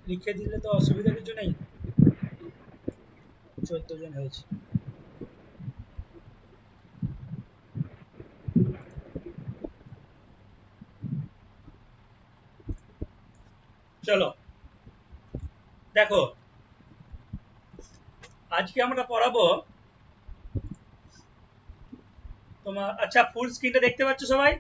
লিখে দিলে তো অসুবিধা কিছু নেই। 14 জন হয়েছে। চলো দেখো, আজকে আমরা পড়াবো তোমার, আচ্ছা ফুল স্ক্রিনটা দেখতে পাচ্ছ সবাই?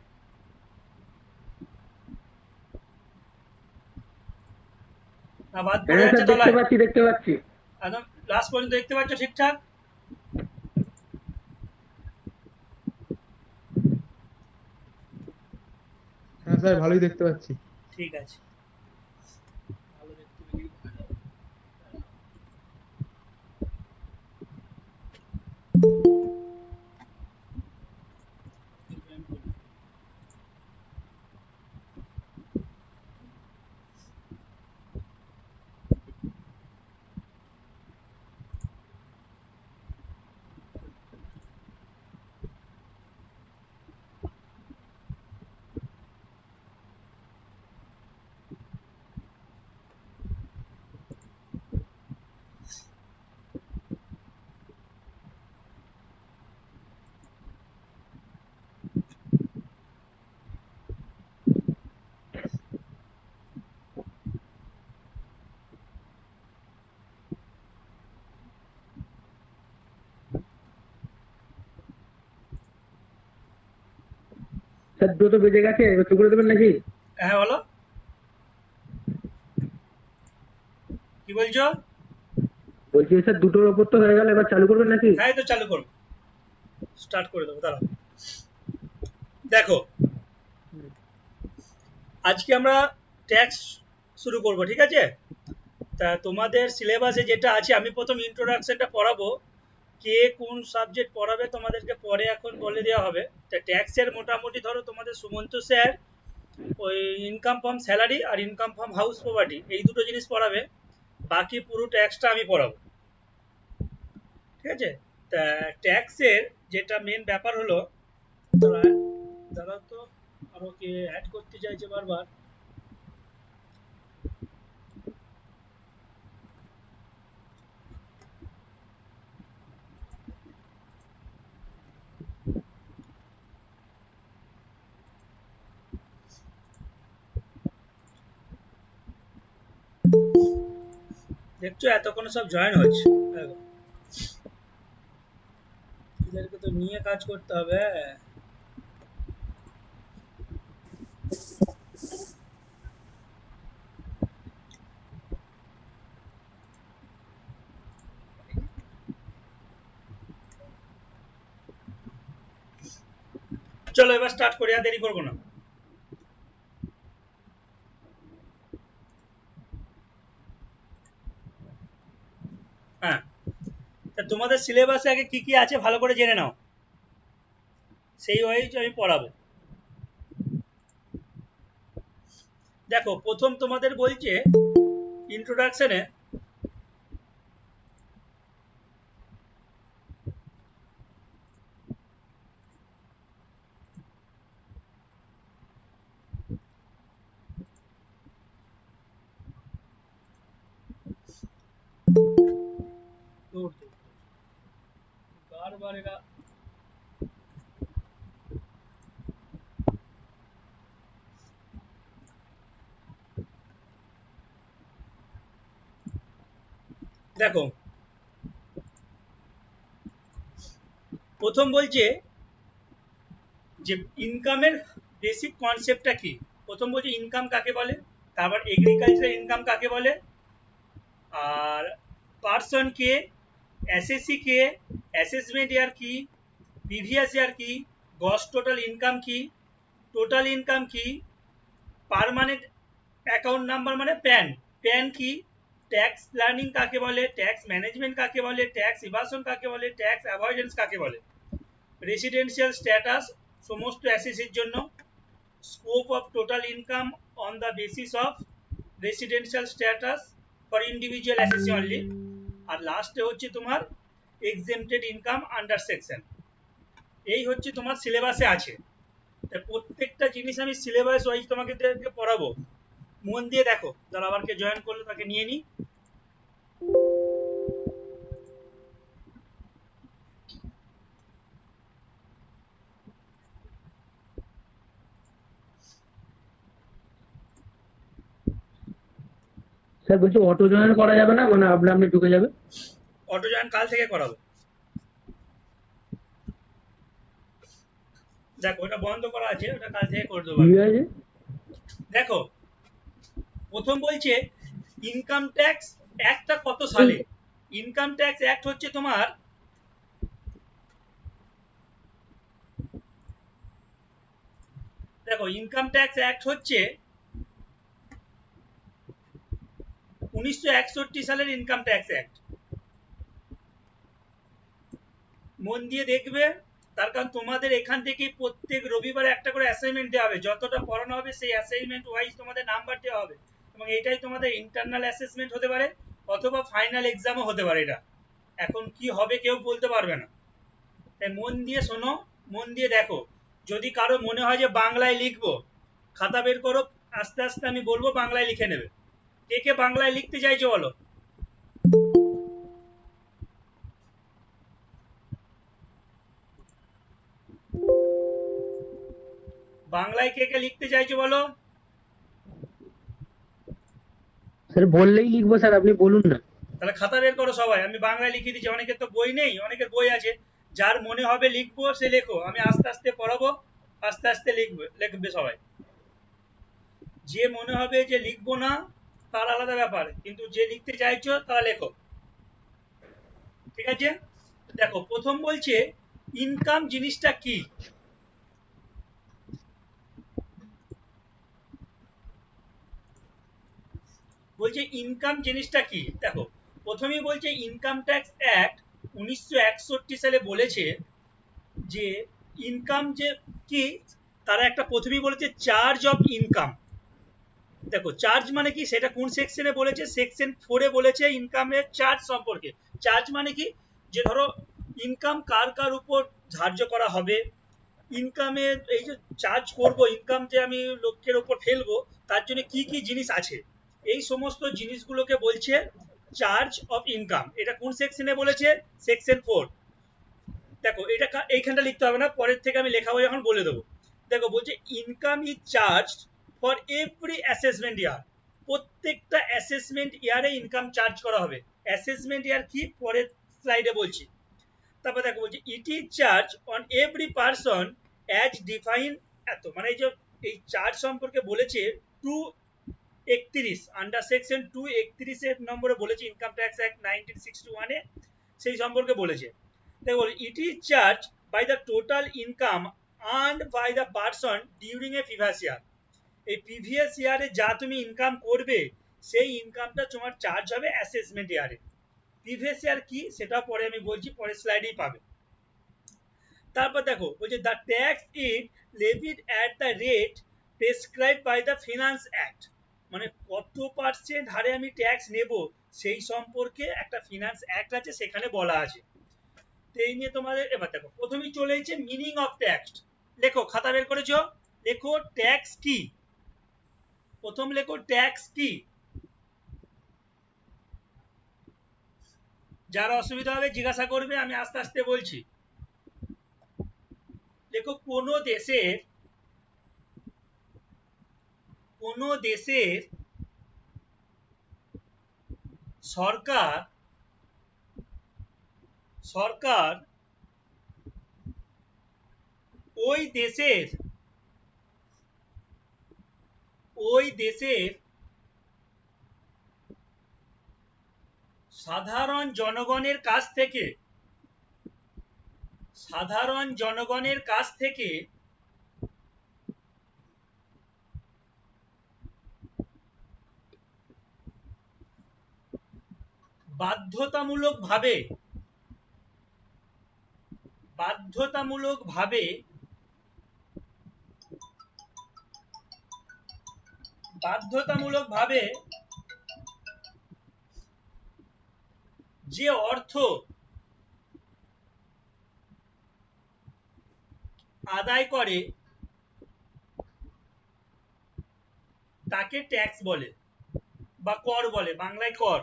না বাদ পড়ে হ্যাঁ যাচ্ছে স্যার, দেখতে তলায়? পাচ্ছি দেখতে পাচ্ছি। একদম লাস্ট পর্যন্ত দেখতে পাচ্ছ ঠিকঠাক? হ্যাঁ স্যার, ভালোই দেখতে পাচ্ছি। ঠিক আছে, ভালো দেখতে পেলেই ভালো। স্যার, দুটো বেজে গেছে, এবার শুরু করে দেবেন নাকি? হ্যাঁ বলো, কি বলছো? বলছি স্যার, দুটোর ওপর তো হয়ে গেল, এবার চালু করবেন নাকি? হ্যাঁ এই তো চালু করো, স্টার্ট করে দেবো দাঁড়াও। দেখো, আজকে আমরা ট্যাক্স শুরু করব, ঠিক আছে? তা তোমাদের সিলেবাসে যেটা আছে, আমি প্রথম ইন্ট্রোডাকশনটা পড়াবো। কে কোন সাবজেক্ট পড়াবে তোমাদেরকে পরে এখন বলে দেওয়া হবে। তা ট্যাক্সের মোটামুটি ধরো তোমাদের সুমন্ত স্যার ওই ইনকাম ফ্রম স্যালারি আর ইনকাম ফ্রম হাউস প্রপার্টি এই দুটো জিনিস পড়াবে, বাকি পুরো ট্যাক্সটা আমি পড়াবো, ঠিক আছে? তা ট্যাক্সের যেটা মেন ব্যাপার হলো, দাঁড়াও তো, আরো কে অ্যাড করতে চাইছে বারবার। দেখছো এতক্ষণ সব জয়েন হচ্ছে, দেখো এদেরকে তো নিয়ে কাজ করতে হবে। চলো এবার স্টার্ট করি, আর দেরি করবো না। হ্যাঁ, তা তোমাদের সিলেবাসে আগে কি কি আছে ভালো করে জেনে নাও, সেই ওয়াইজ আমি পড়াবো। দেখো প্রথম তোমাদের বলছে ইন্ট্রোডাকশনে, বারবার এরা, দেখো প্রথম বলছে যে ইনকামের বেসিক কনসেপ্টটা কি। প্রথম বলছে ইনকাম কাকে বলে, তারপর এগ্রিকালচার ইনকাম কাকে বলে, আর পার্সন কে, এসএসসি কে, অ্যাসেসমেন্ট ইয়ার কি, প্রিভিয়াস ইয়ার কি, গ্রস টোটাল ইনকাম কি, টোটাল ইনকাম কি, পার্মানেন্ট অ্যাকাউন্ট নাম্বার মানে প্যান, প্যান কি, ট্যাক্স প্ল্যানিং কাকে বলে, ট্যাক্স ম্যানেজমেন্ট কাকে বলে, ট্যাক্স ইভাশন কাকে বলে, ট্যাক্স অ্যাভয়েডেন্স কাকে বলে, রেসিডেন্সিয়াল স্ট্যাটাস সমস্ত অ্যাসেসির জন্য, scope of total income on the basis of residential status for individual assessee only, আর লাস্টে হচ্ছে তোমার এক্সেমটেড ইনকাম আন্ডার সেকশন। এই হচ্ছে তোমার সিলেবাসে আছে। প্রত্যেকটা জিনিস আমি সিলেবাস ওয়াইজ তোমাকে পড়াবো। মন দিয়ে দেখো, যারা আবার কে জয়েন করলো তাকে নিয়ে নি। স্যার বলছি অটো জয়েন করা যাবে না, মানে আপনি আপনি ঢুকে যাবে? অটো জয়েন কাল থেকে করাবো। দেখো ওটা বন্ধ করা আছে, ওটা কাল থেকে করে দেবো। কি হয়েছে? দেখো প্রথম বলছে ইনকাম ট্যাক্স অ্যাক্টটা কত সালে। ইনকাম ট্যাক্স অ্যাক্ট হচ্ছে তোমার দেখো ইনকাম ট্যাক্স অ্যাক্ট হচ্ছে 1961 সালের ইনকাম ট্যাক্স অ্যাক্ট। মন দিয়ে দেখবে, তার কারণ তোমাদের এখান থেকে প্রত্যেক রবিবারে একটা করে অ্যাসাইনমেন্ট দেওয়া হবে, যতটা পড়ানো হবে সেই অ্যাসাইনমেন্ট ওয়াইজ তোমাদের নাম্বার দেওয়া হবে, এবং এটাই তোমাদের ইন্টারনাল অ্যাসেসমেন্ট হতে পারে অথবা ফাইনাল এক্সামও হতে পারে। এটা এখন কি হবে কেউ বলতে পারবে না, তাই মন দিয়ে শোনো, মন দিয়ে দেখো। যদি কারো মনে হয় যে বাংলায় লিখবো, খাতা বের করো, আস্তে আস্তে আমি বলবো বাংলায় লিখে নেবে। কে কে বাংলায় লিখতে চাইছো বলো? বাংলায় কে কে লিখতে চাইছো বলো? স্যার বললেই লিখবো স্যার, আপনি বলুন না। তাহলে খাতা বের করো সবাই, আমি বাংলায় লিখে দিচ্ছি। অনেকের তো বই নেই, অনেকের বই আছে। যার মনে হবে লিখবো সে লেখো, আমি আস্তে আস্তে পড়াবো, আস্তে আস্তে লিখবে লিখবে সবাই। যে মনে হবে যে লিখবো না তার আলাদা ব্যাপার, কিন্তু যে লিখতে চাইছো তারা লেখো, ঠিক আছে? দেখো প্রথম বলছে ইনকাম জিনিসটা কি। বলছে ইনকাম জিনিসটা কি। দেখো প্রথমেই বলছে ইনকাম ট্যাক্স অ্যাক্ট 1961 সালে বলেছে যে ইনকাম যে কি, তারা একটা প্রথমেই বলেছে চার্জ অফ ইনকাম। দেখো চার্জ মানে কি সেটা কোন সেকশনে বলেছে, সেকশন 4-এ বলেছে ইনকামের চার্জ সম্পর্কে। চার্জ মানে কি, যে ধরো ইনকাম কার কার উপর ধার্য করা হবে, ইনকামে এই যে চার্জ করব, ইনকাম যে আমি লোকের উপর ফেলবো, তার জন্য কি কি জিনিস আছে, এই সমস্ত জিনিসগুলোকে বলছে চার্জ অফ ইনকাম। এটা কোন সেকশনে বলেছে? সেকশন 4। দেখো এটা এইখানটা লিখতে হবে না, পরের থেকে আমি লেখাবো যখন বলে দেবো। দেখো বলছে income is charge for every assessment ইয়ার। প্রত্যেকটা অ্যাসেসমেন্ট ইয়ারে ইনকাম চার্জ করা হবে। অ্যাসেসমেন্ট ইয়ার কি পরের স্লাইডে বলছি। তারপর দেখো বলছে ইট is charge on every person as define. এত মানে এই যে এই চার্জ সম্পর্কে বলেছে 231 আন্ডার সেকশন 231 এর নম্বরে বলেছে ইনকাম ট্যাক্স অ্যাক্ট 1961-এ, সেই সম্পর্কে বলেছে। দেখো it is charge by the total income earned by the person during a previous year. এই প্রিভিয়াস ইয়ারে যা তুমি ইনকাম করবে সেই ইনকামটা তোমার চার্জ হবে অ্যাসেসমেন্ট ইয়ারে। প্রিভিয়াস ইয়ার কি সেটা পরে আমি বলছি, পরের স্লাইডেই পাবে। তারপর দেখো বলছে the tax is levied at the rate prescribe by the finance act. মানে কত পার্সেন্ট হারে আমি ট্যাক্স নেব সেই সম্পর্কে একটা ফিনান্স অ্যাক্ট আছে, সেখানে বলা আছে। তো এই নিয়ে তোমাদের এবার দেখো প্রথমেই চলে এসেছে মিনিং অফ ট্যাক্স। লেখো, খাতা বের করেছো, লেখো ট্যাক্স কি। প্রথম লেখো ট্যাক্স কি। যার অসুবিধা হবে জিজ্ঞাসা করবে, আমি আস্তে আস্তে বলছি। দেখো কোনো দেশের সরকার সরকার ওই দেশের সাধারণ জনগণের কাছ থেকে বাধ্যতামূলকভাবে বাধ্যতামূলকভাবে বাধ্যতামূলকভাবে যে অর্থ আদায় করে তাকে ট্যাক্স বলে বা কর বলে, বাংলায় কর।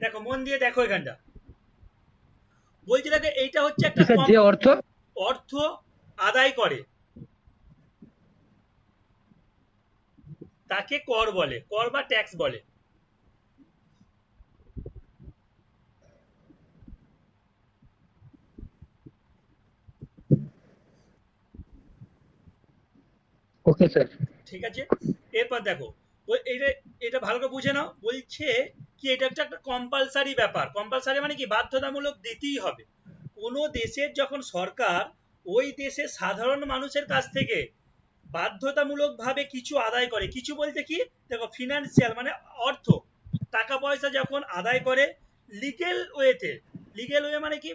দেখো মন দিয়ে দেখো এখানটা, বলছি দেখো এইটা হচ্ছে একটা স্যার যে অর্থ অর্থ আদায় করে তাকে কর বলে, কর বা ট্যাক্স বলে। Okay sir. ঠিক আছে, এরপর দেখো এটা এটা ভালো করে বুঝে নাও। বলছে কি এটা একটা কম্পালসারি ব্যাপার, কম্পালসারি মানে কি বাধ্যতামূলক দিতেই হবে। কোনো দেশের যখন সরকার ওই দেশের সাধারণ মানুষের কাছ থেকে বাধ্যতামূলকভাবে কিছু আদায় করে, কিছু বলতে কি দেখো ফিনান্সিয়াল মানে অর্থ, টাকা পয়সা যখন আদায় করে লিগেল ওয়েতে, লিগেল ওয়ে মানে কি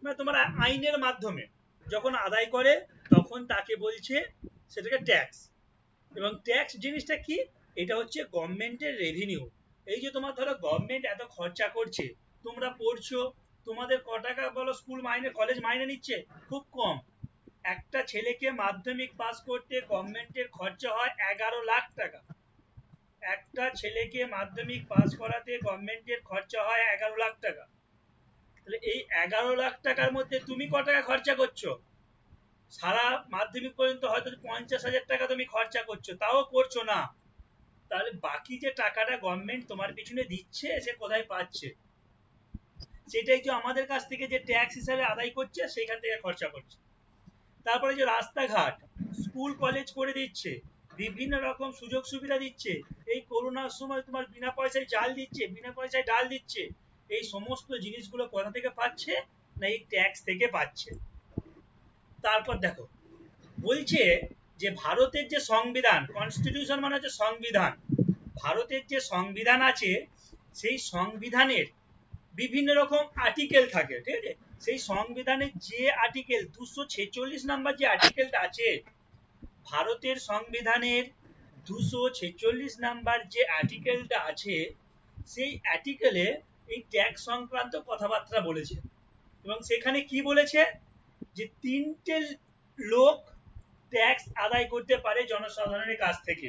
মানে তোমার আইনের মাধ্যমে যখন আদায় করে, তখন তাকে বলছে সেটাকে ট্যাক্স। এবং ট্যাক্স জিনিসটা কি, এটা হচ্ছে গভর্নমেন্টের রেভিনিউ। এই যে তোমার ধরো গভর্নমেন্ট এত খরচা করছে, তোমরা পড়ছো, তোমাদের ক টাকা বলো স্কুল মাইনে কলেজ মাইনে নিচ্ছে, খুব কম। একটা ছেলেকে মাধ্যমিক পাস করতে গভর্নমেন্টের খরচা হয় 11 লাখ টাকা। একটা ছেলেকে মাধ্যমিক পাস করাতে গভর্নমেন্টের খরচা হয় 11 লাখ টাকা। তাহলে এই 11 লাখ টাকার মধ্যে তুমি ক টাকা খরচা করছো? সারা মাধ্যমিক পর্যন্ত হয়তো 50,000 টাকা তুমি খরচা করছো, তাও করছো না। তাহলে বাকি যে টাকাটা গভর্নমেন্ট তোমার পিছনে দিচ্ছে সে কোথায় পাচ্ছে? সেটাই তো আমাদের কাছ থেকে যে ট্যাক্স হিসাবে আদায় করছে সেখান থেকে খরচা করছে। তারপরে যে রাস্তাঘাট স্কুল কলেজ করে দিচ্ছে, বিভিন্ন রকম সুযোগ সুবিধা দিচ্ছে, এই করোনার সময় তোমার বিনা পয়সায় চাল দিচ্ছে, বিনা পয়সায় ডাল দিচ্ছে, এই সমস্ত জিনিসগুলো কোথা থেকে পাচ্ছে? না এই ট্যাক্স থেকে পাচ্ছে। তারপর দেখো বলছে যে ভারতের যে সংবিধান, কনস্টিটিউশন মানে হচ্ছে সংবিধান, ভারতের যে সংবিধান আছে সেই সংবিধানের বিভিন্ন রকম আর্টিকেল থাকে, ঠিক আছে? সেই সংবিধানের যে আর্টিকেল 246 নাম্বার যে আর্টিকেলটা আছে, ভারতের সংবিধানের 246 নাম্বার যে আর্টিকেলটা আছে, সেই আর্টিকেলে এই ট্যাক্স সংক্রান্ত কথাবার্তা বলেছে। এবং সেখানে কি বলেছে যে 3টে লোক ট্যাক্স আদায় করতে পারে জনসাধারণের কাছ থেকে।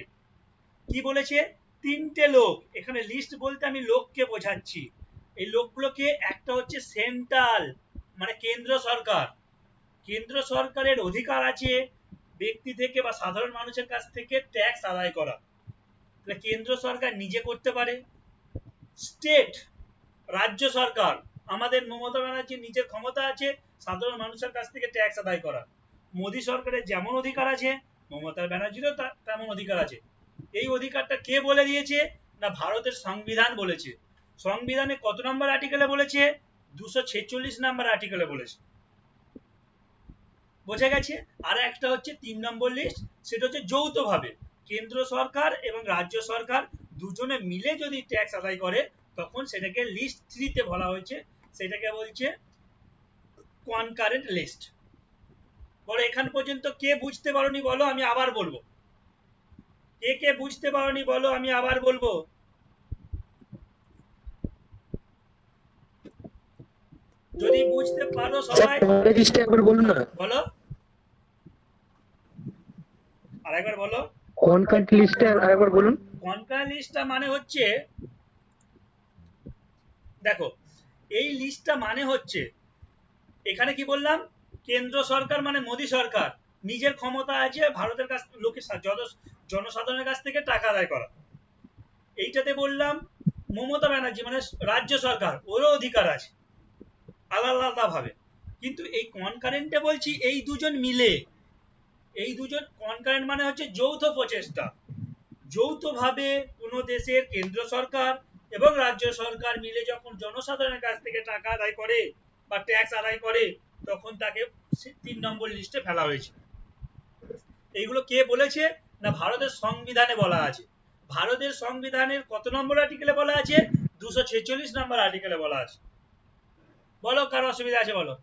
কি বলেছে? 3টে লোক, এখানে লিস্ট বলতে আমি লোককে বোঝাচ্ছি। এই লোকগুলোকে একটা হচ্ছে সেন্ট্রাল মানে কেন্দ্র সরকার, কেন্দ্র সরকারের অধিকার আছে ব্যক্তি থেকে বা সাধারণ মানুষের কাছ থেকে ট্যাক্স আদায় করা, কেন্দ্র সরকার নিজে করতে পারে। স্টেট রাজ্য সরকার, আমাদের মমতা ব্যানার্জির নিজের ক্ষমতা আছে সাধারণ মানুষের কাছ থেকে ট্যাক্স আদায় করা। মোদী সরকারের যেমন অধিকার আছে মমতা ব্যানার্জিরও তেমন অধিকার আছে। এই অধিকারটা কে বলে দিয়েছে? না ভারতের সংবিধান বলেছে। সংবিধানে কত নম্বর আর্টিকেলে বলেছে? 246 নম্বর আর্টিকেলে বলেছে। বোঝা গেছে? আর একটা হচ্ছে 3 নম্বর লিস্ট, সেটা হচ্ছে যৌথভাবে কেন্দ্র সরকার এবং রাজ্য সরকার দুজনে মিলে যদি ট্যাক্স আদায় করে, তখন সেটাকে লিস্ট 3 তে বলা হয়েছে, সেটাকে বলছে কনকারেন্ট লিস্ট। বলো এখান পর্যন্ত কে বুঝতে পারোনি বলো, আমি আবার বলবো। কে কে বুঝতে পারোনি বলো, আমি আবার বলবো। যদি বুঝতে পারো সবাই একবার বলুন না। বলো, আরেকবার বলো। কনকারেন্ট লিস্টটা আরেকবার বলুন। কনকারেন্ট লিস্টটা মানে হচ্ছে, দেখো এই লিস্টটা মানে হচ্ছে, এখানে কি বললাম, কেন্দ্র সরকার মানে মোদী সরকার নিজের ক্ষমতা আছে ভারতের কাছ লোকের জনসাধারণের কাছ থেকে টাকা আদায় করা। এইটাতে বললাম মমতা ব্যানার্জি মানে রাজ্য সরকার, ওরও অধিকার আছে আলাদা আলাদা ভাবে। কিন্তু এই কনকারেন্টে বলছি এই দুজন মিলে, এই দুজন কনকারেন্ট মানে হচ্ছে যৌথ প্রচেষ্টা, যৌথভাবে কোনো দেশের কেন্দ্র সরকার এবং রাজ্য সরকার মিলে যখন জনসাধারণের কাছ থেকে টাকা আদায় করে বা ট্যাক্স আদায় করে, তখন তাকে 3 নম্বর লিস্টে ফেলা হয়েছে। এইগুলো কে বলেছে? না ভারতের সংবিধানে বলা আছে। ভারতের সংবিধানের কত নম্বর আর্টিকেলে বলা আছে? 246 নম্বর আর্টিকেলে বলা আছে। বলো কার অসুবিধা আছে বলো,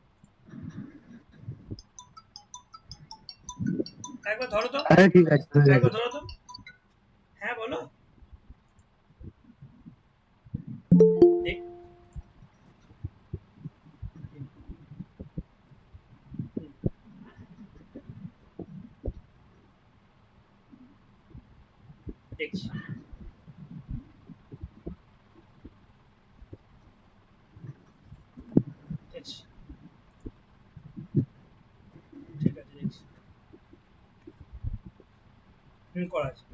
একবার ধরো তো, ঠিক আছে, একবার ধরো তো, হ্যাঁ বলো। করা আছে,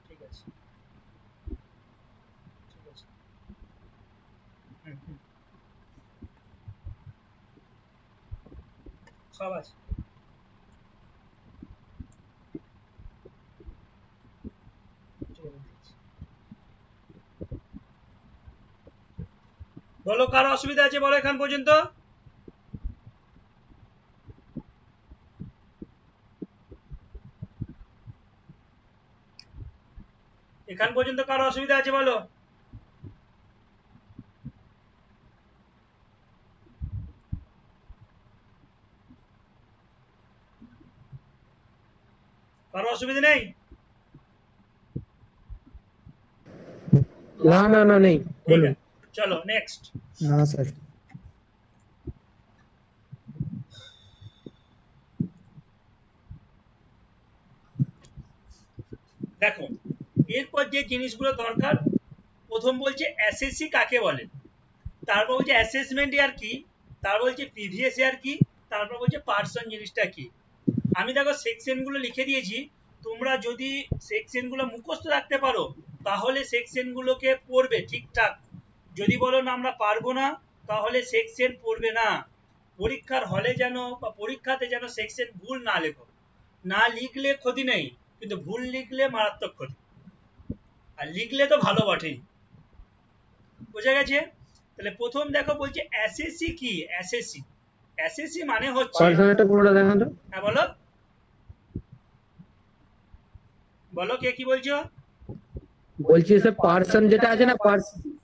ঠিক আছে, ঠিক আছে, হুম, সব আছে। ঠিক আছে। বলো কার অসুবিধা আছে বলো এখান পর্যন্ত। এখান পর্যন্ত কারো অসুবিধা আছে বলো। কারো অসুবিধা নেই? না না না নেই, ঠিক বলুন। আছে, চলো নেক্সট। না স্যার। দেখো এরপর যে জিনিসগুলো দরকার, প্রথম বলছে এসএসসি কাকে বলে, তারপর বলছে অ্যাসেসমেন্ট ইয়ার কি, তারপর বলছে প্রিভিয়াস ইয়ার কি, তারপর বলছে পার্সন জিনিসটা কি। আমি দেখো সেকশনগুলো লিখে দিয়েছি, তোমরা যদি সেকশনগুলো মুখস্থ রাখতে পারো তাহলে সেকশনগুলোকে পড়বে ঠিকঠাক। যদি বলো না আমরা পারবো না, তাহলে সেকশন পড়বে না। পরীক্ষার হলে যেন বা পরীক্ষাতে যেন সেকশন ভুল না লেখো। না লিখলে ক্ষতি নেই, কিন্তু ভুল লিখলে মারাত্মক ক্ষতি, আর লিখলে তো ভালো বটেই। বোঝা গেছে? তাহলে প্রথম দেখো বলছে এসএসসি কি। এসএসসি এসএসসি মানে হচ্ছে, পার্সোনালটা পুরোটা দেখান তো। হ্যাঁ বলো, বলো কে কি বলছো। বলছি স্যার পার্সন যেটা আছে না,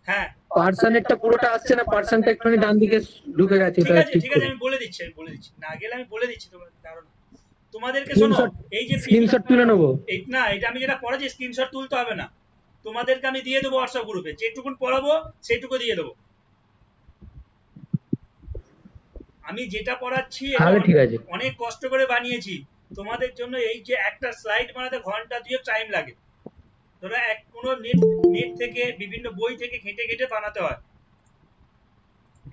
হ্যাঁ পার্সনেরটা পুরোটা আসছে না, পার্সনটা একটুখানি ডান দিকে ঢুকে গেছে, ঠিক ওটা আছে, ঠিক ঠিক আছে, করে। আমি বলে দিচ্ছি, না গেলে আমি বলে দিচ্ছি তোমার কারণ তোমাদেরকে শোনো। স্ক্রিনশট, এই যে স্ক্রিনশট তুলে নেবো। না এটা আমি যেটা পড়াচ্ছি স্ক্রিনশট তুলতে হবে না, তোমাদেরকে আমি দিয়ে দেবো হোয়াটসঅ্যাপ গ্রুপে, যেটুকুন পড়াবো সেটুকু দিয়ে দেবো। আমি যেটা পড়াচ্ছি এটা তাহলে ঠিক আছে। অনেক কষ্ট করে বানিয়েছি তোমাদের জন্য। এই যে একটা স্লাইড বানাতে ঘন্টা 2 টাইম লাগে, ধরো কোনো নেট থেকে বিভিন্ন বই থেকে ঘেঁটে ঘেঁটে বানাতে হয়।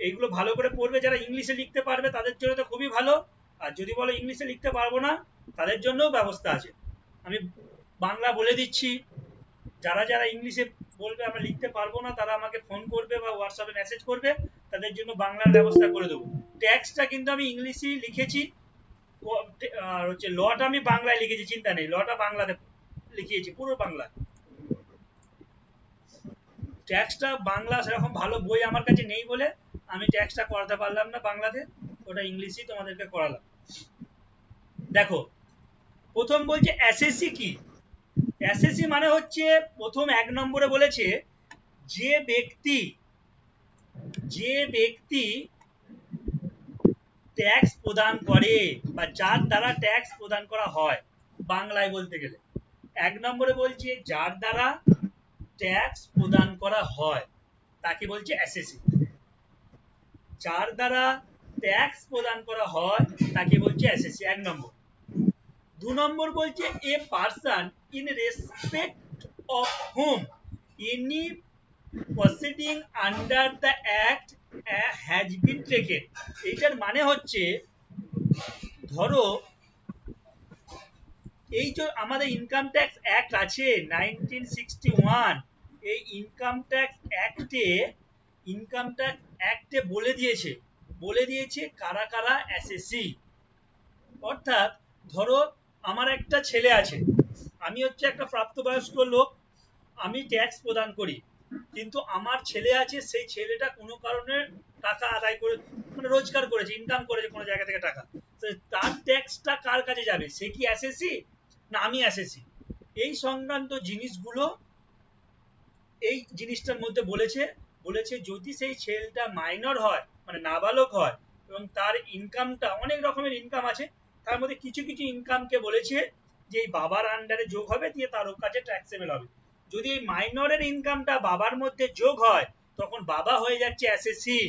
এইগুলো ভালো করে পড়বে, যারা ইংলিশে লিখতে পারবে তাদের জন্য তো খুবই ভালো, আর যদি বলো ইংলিশে লিখতে পারবো না তাদের জন্যও ব্যবস্থা আছে। আমি বাংলা বলে দিচ্ছি, যারা যারা ইংলিশে বলবে আমরা লিখতে পারবো না তারা আমাকে ফোন করবে বা হোয়াটসঅ্যাপে মেসেজ করবে, তাদের জন্য বাংলার ব্যবস্থা করে দেবো। ট্যাক্সটা কিন্তু আমি ইংলিশেই লিখেছি, আর হচ্ছে লটা আমি বাংলায় লিখেছি, চিন্তা নেই, লটা বাংলাতে লিখিয়েছি পুরো বাংলা। ট্যাক্সটা বাংলা সেরকম ভালো বই আমার কাছে নেই বলে আমি ট্যাক্সটা করাতে পারলাম না বাংলাতে, ওটা ইংলিশই তোমাদেরকে করালাম। দেখো প্রথম বলছে এসএসসি কি। এসএসসি মানে হচ্ছে প্রথম 1 নম্বরে বলেছে যে ব্যক্তি ট্যাক্স প্রদান করে বা যার দ্বারা ট্যাক্স প্রদান করা হয়, বাংলায় বলতে গেলে 1 নম্বরে বলছে যার দ্বারা ট্যাক্স প্রদান করা হয় তাকে বলছে এসএসসি। যার দ্বারা ট্যাক্স প্রদান করা হয় তাকে বলছে এসএসসি, 1 নম্বর। 2 নম্বর বলছে a person in respect of whom any proceeding under the act has been taken। এইটার মানে হচ্ছে ধরো এই যে আমাদের ইনকাম ট্যাক্স অ্যাক্ট আছে 1961, এই ইনকাম ট্যাক্স অ্যাক্টে বলে দিয়েছে কারা কারা এসএসসি। অর্থাৎ ধরো আমার একটা ছেলে আছে, আমি হচ্ছে একটা প্রাপ্তবয়স্ক লোক, আমি ট্যাক্স প্রদান করি, কিন্তু আমার ছেলে আছে, সেই ছেলেটা কোনো কারণে টাকা আদায় করে মানে রোজগার করেছে, ইনকাম করেছে কোনো জায়গা থেকে টাকা, তার ট্যাক্সটা কার কাছে যাবে, সে কি এসএসসি না আমি এসএসসি। এই সংক্রান্ত জিনিসগুলো এই জিনিসটার মধ্যে বলেছে যদি সেই ছেলেটা মাইনর হয় মানে নাবালক হয় এবং তার ইনকামটা অনেক রকমের ইনকাম আছে, তার মধ্যে কিছু কিছু ইনকামকে বলেছে যে এই বাবার আন্ডারে যোগ হবে, দিয়ে তার কাছে ট্যাক্সেবল হবে। যদি এই মাইনরের ইনকামটা বাবার মধ্যে যোগ হয় তখন বাবা হয়ে যাচ্ছে এসএসসি,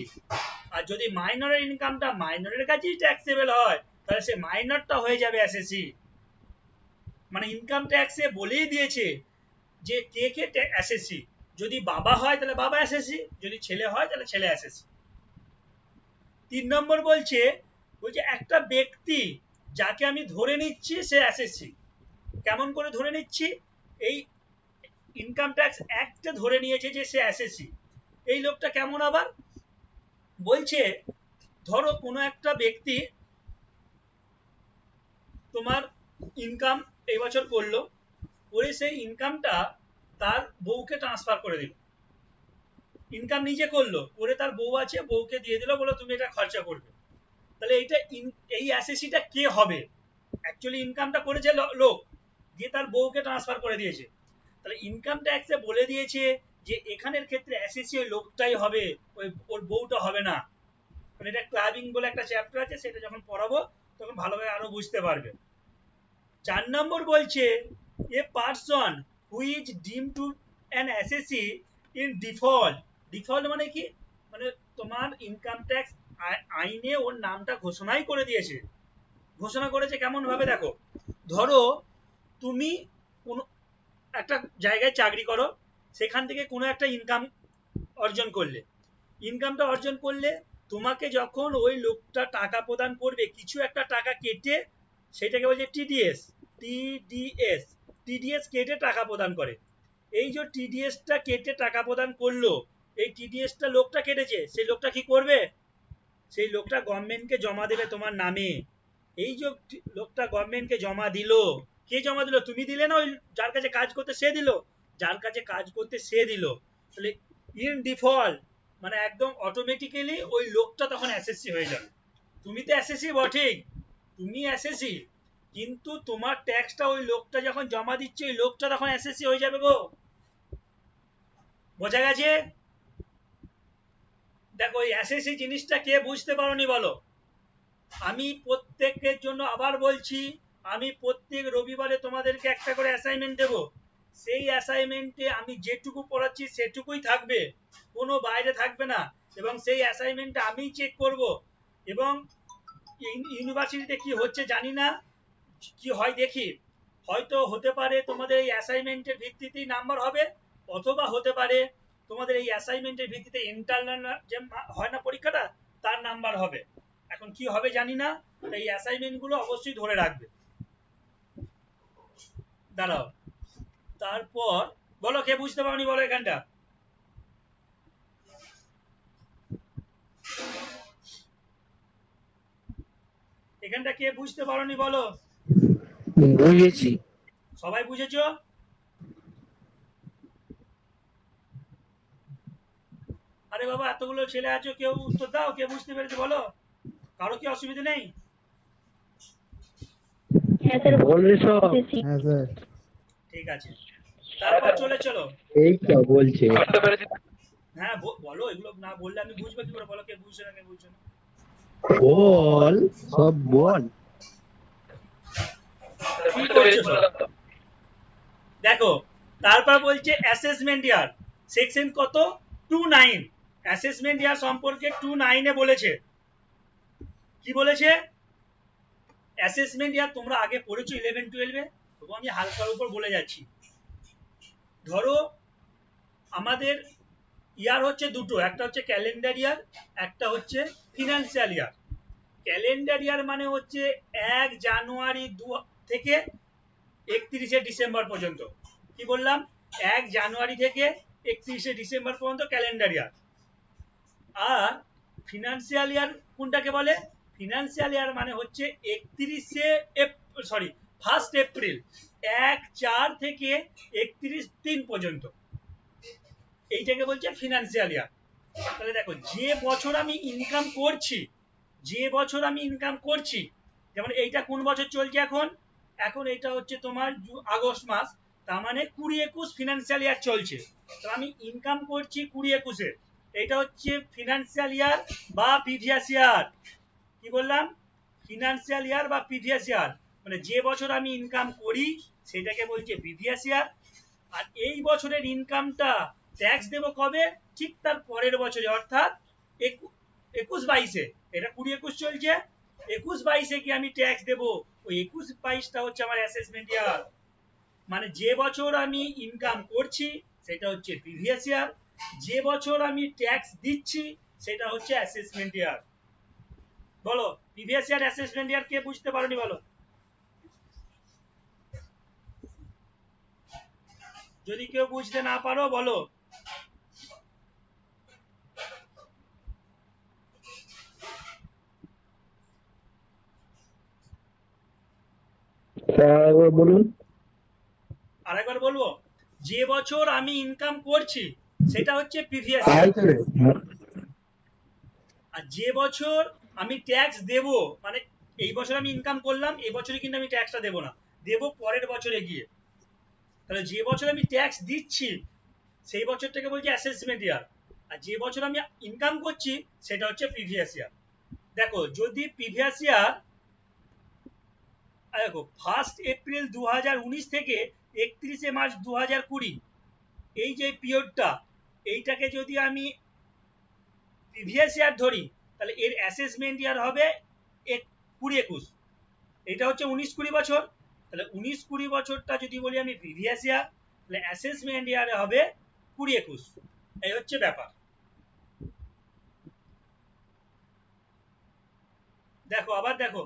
আর যদি মাইনরের ইনকামটা মাইনরের কাছেই ট্যাক্সেবল হয় তাহলে সে মাইনরটা হয়ে যাবে এসএসসি। মানে ইনকাম ট্যাক্সে বলেই দিয়েছে যে কে কে এসএসসি, যদি বাবা হয় তাহলে বাবা এসএসসি, যদি ছেলে হয় তাহলে ছেলে এসএসসি। 3 নম্বর বলছে একটা ব্যক্তি যাকে আমি ধরে নিচ্ছি সে এসএসসি। কেমন করে ধরে নিচ্ছি? এই ইনকাম ট্যাক্স অ্যাক্টে ধরে নিয়েছে যে সে এসএসসি। এই লোকটা কেমন আবার? বলছে ধরো কোনো একটা ব্যক্তি তোমার ইনকাম এই বছর করলো, করে সেই ইনকামটা তার বউকে ট্রান্সফার করে দিল। ইনকাম নিজে করলো, করে তার বউ আছে, বউকে দিয়ে দিল, বলো তুমি এটা খরচা করবে। তাহলে এইটা এই অ্যাসেসিটা কে হবে? অ্যাকচুয়ালি ইনকামটা করেছে লোক, দিয়ে তার বউকে ট্রান্সফার করে দিয়েছে। তাহলে ইনকাম ট্যাক্সে বলে দিয়েছে যে এখানের ক্ষেত্রে অ্যাসেসি ওই লোকটাই হবে, ওর বউটা হবে না। মানে এটা ক্লাবিং বলে একটা চ্যাপ্টার আছে, সেটা যখন পড়াবো তখন ভালোভাবে আরো বুঝতে পারবে। 4 নম্বর বলছে a person who is deem to an assessee in default. Default মানে কি? মানে তোমার ইনকাম ট্যাক্স আইনে ওর নামটা ঘোষণাই করে দিয়েছে। ঘোষণা করেছে কেমন ভাবে দেখো, ধরো তুমি কোনো একটা জায়গায় চাকরি করো, সেখান থেকে কোনো একটা ইনকাম অর্জন করলে, ইনকামটা অর্জন করলে তোমাকে যখন ওই লোকটা টাকা প্রদান করবে, কিছু একটা টাকা কেটে, সেটাকে বলছে টিডিএস। টিডিএস টিডিএস কেটে টাকা প্রদান করে। এই যে টিডিএসটা কেটে টাকা প্রদান করলো, এই টিডিএসটা লোকটা কেটেছে, সেই লোকটা কি করবে? সেই লোকটা গভর্নমেন্টকে জমা দেবে তোমার নামে। এই যে লোকটা গভর্নমেন্টকে জমা দিল, কে জমা দিল? তুমি দিলে না, ওই যার কাছে কাজ করতে সে দিল? যার কাছে কাজ করতে সে দিল। তাহলে ইন ডিফল্ট মানে একদম অটোমেটিক্যালি ওই লোকটা তখন এসএসসি হয়ে যাবে। তুমি তো এসএসসি বটেই, তুমি এসএসসি, কিন্তু তোমার ট্যাক্সটা ওই লোকটা যখন জমা দিচ্ছে, ওই লোকটা তখন এসএসসি হয়ে যাবে গো। বোঝা গেছে? দেখো এই এসএসসি জিনিসটা কে বুঝতে পারোনি বলো? আমি প্রত্যেকের জন্য আবার বলছি, আমি প্রত্যেক রবিবারে তোমাদেরকে একটা করে অ্যাসাইনমেন্ট দেব। সেই অ্যাসাইনমেন্টে আমি যেটুকু পড়াচ্ছি সেটুকুই থাকবে, কোনো বাইরে থাকবে না। এবং সেই অ্যাসাইনমেন্টটা আমি চেক করব। এবং ইউনিভার্সিটিতে কি হচ্ছে জানি না, কি হয় দেখি। হয়তো হতে পারে তোমাদের এই অ্যাসাইনমেন্টের ভিত্তিতেই নাম্বার হবে, অথবা হতে পারে তোমাদের এই অ্যাসাইনমেন্টের ভিত্তিতে ইন্টারনাল যে হয় না পরীক্ষাটা, তার নাম্বার হবে। এখন কি হবে জানি না, এই অ্যাসাইনমেন্টগুলো অবশ্যই ধরে রাখবে। দাঁড়াও, তারপর বলো কে বুঝতে পারোনি বলো এখানটা। এখানটা কে বুঝতে পারোনি বলো। বুঝেছি। সবাই বুঝেছো? আরে বাবা, এতগুলো ছেলে আছো, কেউ উত্তর দাও, কে বুঝতে পেরেছে বলো। কারো কি অসুবিধা নেই? হ্যাঁ স্যার, বলবে সব। হ্যাঁ স্যার। ঠিক আছে, তারপর চলে চলো। এই তো বলছে। হ্যাঁ বলো, এগুলো না বললে আমি বুঝবো কি করে? বলো কে বুঝছে না কে বুঝছে না। বল, সব বল। কি করছো সব? দেখো, তারপর বলছে অ্যাসেসমেন্ট ইয়ার, সেকশন কত? 29। অ্যাসেসমেন্ট ইয়ার সম্পর্কে 29-এ বলেছে। কি বলেছে? অ্যাসেসমেন্ট ইয়ার তোমরা আগে পড়েছো 11-12-এ, তবু আমি হালকার উপর বলে যাচ্ছি। ধরো আমাদের ইয়ার হচ্ছে দুটো, একটা হচ্ছে ক্যালেন্ডার ইয়ার, একটা হচ্ছে ফিনান্সিয়াল ইয়ার। ক্যালেন্ডার ইয়ার মানে হচ্ছে 1 জানুয়ারি থেকে 31শে ডিসেম্বর পর্যন্ত। কি বললাম? 1 জানুয়ারি থেকে 31শে ডিসেম্বর পর্যন্ত ক্যালেন্ডার ইয়ার। আর ফিনান্সিয়াল ইয়ার কোনটাকে বলে? ফিনান্সিয়াল ইয়ার মানে হচ্ছে 1 এপ্রিল 1/4 থেকে 31/3 পর্যন্ত, এইটাকে বলছে ফিনান্সিয়াল ইয়ার। তাহলে দেখো, যে বছর আমি ইনকাম করছি, যে বছর আমি ইনকাম করছি, যেমন এইটা কোন বছর চলছে এখন? এখন এটা হচ্ছে তোমার আগস্ট মাস, তার মানে 20-21 ফিনান্সিয়াল ইয়ার চলছে। তো আমি ইনকাম করছি 20-21-এ, এটা হচ্ছে ফিনান্সিয়াল ইয়ার বা প্রিভিয়াস ইয়ার। কি বললাম? ফিনান্সিয়াল ইয়ার বা প্রিভিয়াস ইয়ার, মানে যে বছর আমি ইনকাম করি সেটাকে বলছে প্রিভিয়াস ইয়ার। আর এই বছরের ইনকামটা ট্যাক্স দেব কবে? ঠিক তার পরের বছরে, অর্থাৎ 21-22-এ। এটা 20-21 চলছে, 21-22-এ কি আমি ট্যাক্স দেব, ওই 21-22টা হচ্ছে আমার অ্যাসেসমেন্ট ইয়ার। মানে যে বছর আমি ইনকাম করছি সেটা হচ্ছে প্রিভিয়াস ইয়ার, যে বছর আমি ট্যাক্স দিচ্ছি সেটা হচ্ছে অ্যাসেসমেন্ট ইয়ার। বলো প্রিভিয়াস ইয়ার অ্যাসেসমেন্ট ইয়ার কে বুঝতে পারোনি বলো? যদি কেউ বুঝতে না পারো বলো। বলুন। আরেকবার বলবো, যে বছর আমি ইনকাম করছি সেটা হচ্ছে প্রিভিয়াস ইয়ার, আর যে বছর আমি ট্যাক্স দেব, মানে এই বছর আমি ইনকাম করলাম, এই বছরে কিন্তু আমি ট্যাক্সটা দেবো না, দেবো পরের বছরে গিয়ে। তাহলে যে বছর আমি ট্যাক্স দিচ্ছি সেই বছরটাকে বলছি অ্যাসেসমেন্ট ইয়ার, আর যে বছর আমি ইনকাম করছি সেটা হচ্ছে প্রিভিয়াস ইয়ার। দেখো যদি প্রিভিয়াস ইয়ার, দেখো 1 এপ্রিল 2019 থেকে 31 মার্চ 2020, এই যে পিরিয়ডটা, এইটাকে যদি আমি প্রিভিয়াস ইয়ার ধরি তাহলে এর অ্যাসেসমেন্ট ইয়ার হবে 20-21। এটা হচ্ছে 19-20 বছর, তাহলে 19-20 বছরটা যদি বলি আমি প্রিভিয়াস ইয়ার, তাহলে অ্যাসেসমেন্ট ইয়ারে হবে 20-21। এই হচ্ছে ব্যাপার। দেখো আবার দেখো,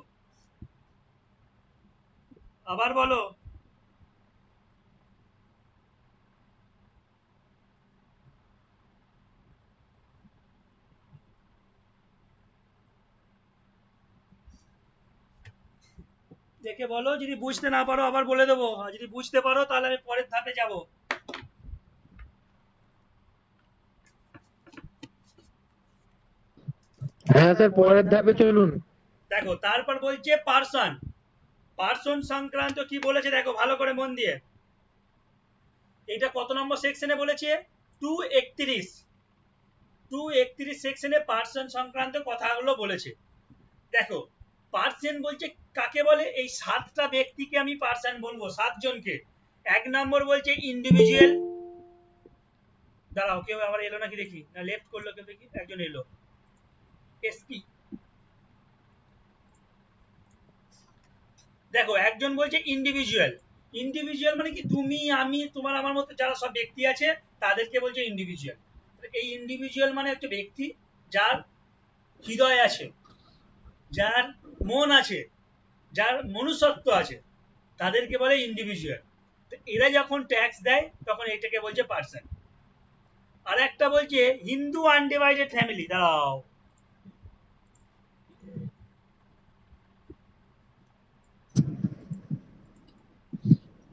আবার বলো। দেখে বলো, যদি বুঝতে না পারো আবার বলে দেবো, আর যদি বুঝতে পারো তাহলে আমি পরের ধাপে যাব। হ্যাঁ স্যার, পরের ধাপে চলুন। দেখো তারপর বলছে পার্সন, পার্সন সংক্রান্ত কি বলেছে দেখো ভালো করে মন দিয়ে। এটা কত নম্বর সেকশনে বলেছে? 231, 231 সেকশনে পার্সন সংক্রান্ত কথাগুলো বলেছে। দেখো পার্সন বলছে কাকে বলে, এই 7টা ব্যক্তিকে আমি পার্সন বলবো, 7 জনকে। 1 নম্বর বলছে ইন্ডিভিজুয়াল, দাঁড়াও কেউ আবার এলো নাকি দেখি, না লেফট করলো কেউ দেখি, একজন এলো, এসপি। দেখো একজন বলছে ইন্ডিভিজুয়াল, ইন্ডিভিজুয়াল মানে কি তুমি আমি তোমার আমার মতো যারা সব ব্যক্তি আছে তাদেরকে বলছে ইন্ডিভিজুয়াল। এই ইন্ডিভিজুয়াল মানে একটা ব্যক্তি যার হৃদয় আছে, যার মন আছে, যার মনুষ্যত্ব আছে, তাদেরকে বলে ইন্ডিভিজুয়াল। এরা যখন ট্যাক্স দেয় তখন এটাকে বলছে পার্সন। আর একটা বলছে হিন্দু আনডিভাইডেড ফ্যামিলি, দাঁড়াও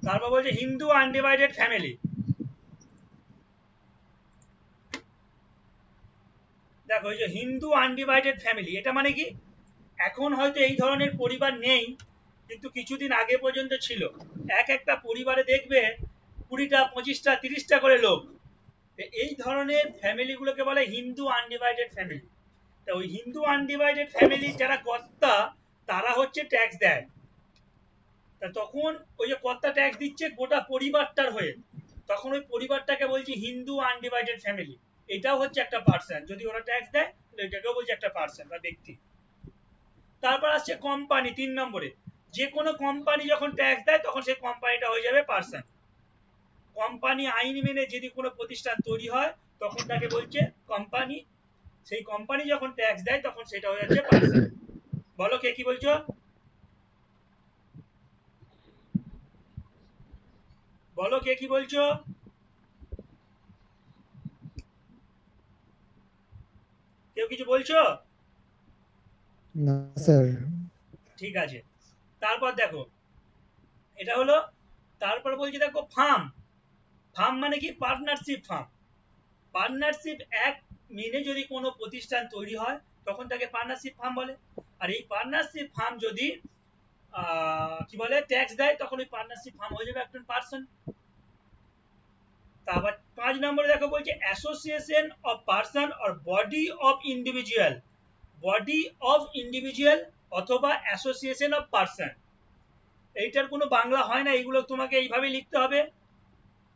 তারপর বলছে হিন্দু আনডিভাইডেড ফ্যামিলি। দেখো এই যে হিন্দু আনডিভাইডেড ফ্যামিলি, এটা মানে কি, এখন হয়তো এই ধরনের পরিবার নেই, কিন্তু কিছুদিন আগে পর্যন্ত ছিল। একটা পরিবারে দেখবে 20টা 25টা 30টা করে লোক। এই ধরনের ফ্যামিলিগুলোকে বলে হিন্দু আনডিভাইডেড ফ্যামিলি। তা ওই হিন্দু আনডিভাইডেড ফ্যামিলি যারা কর্তা তারা হচ্ছে ট্যাক্স দেয়। তা তখন ওই যে কর্তা ট্যাক্স দিচ্ছে গোটা পরিবারটার হয়ে, তখন ওই পরিবারটাকে বলছি হিন্দু আনডিভাইডেড ফ্যামিলি। এটাও হচ্ছে একটা পার্সন, যদি ওরা ট্যাক্স দেয় তাহলে এটাকেও বলছে একটা পার্সন বা ব্যক্তি। তারপর আসছে কোম্পানি 3 নম্বরে, যে কোনো কোম্পানি যখন ট্যাক্স দেয় তখন সেই কোম্পানিটা হয়ে যাবে পার্সন। কোম্পানি আইন মেনে যদি কোনো প্রতিষ্ঠান তৈরি হয় তখন তাকে বলছে কোম্পানি, সেই কোম্পানি যখন ট্যাক্স দেয় তখন সেটা হয়ে যাচ্ছে পার্সন। বলো কে কি বলছো, বলো কে কি বলছো? কেউ কিছু বলছো? না স্যার। ঠিক আছে, তারপর দেখো এটা হলো, তারপর বলছি দেখো ফার্ম, ফার্ম মানে কি পার্টনারশিপ ফার্ম। পার্টনারশিপ অ্যাক্ট মেনে যদি কোনো প্রতিষ্ঠান তৈরি হয় তখন তাকে পার্টনারশিপ ফার্ম বলে। আর এই পার্টনারশিপ ফার্ম যদি কি বলে ট্যাক্স দেয় তখন ওই পার্টনারশিপ ফার্ম হয়ে যাবে একজন পার্সন। তারপর 5 নম্বরে দেখো বলছে association of person or body of individual, body of individual অথবা অ্যাসোসিয়েশন অফ পার্সন। এইটার কোনো বাংলা হয় না, এগুলো তোমাকে এইভাবে লিখতে হবে,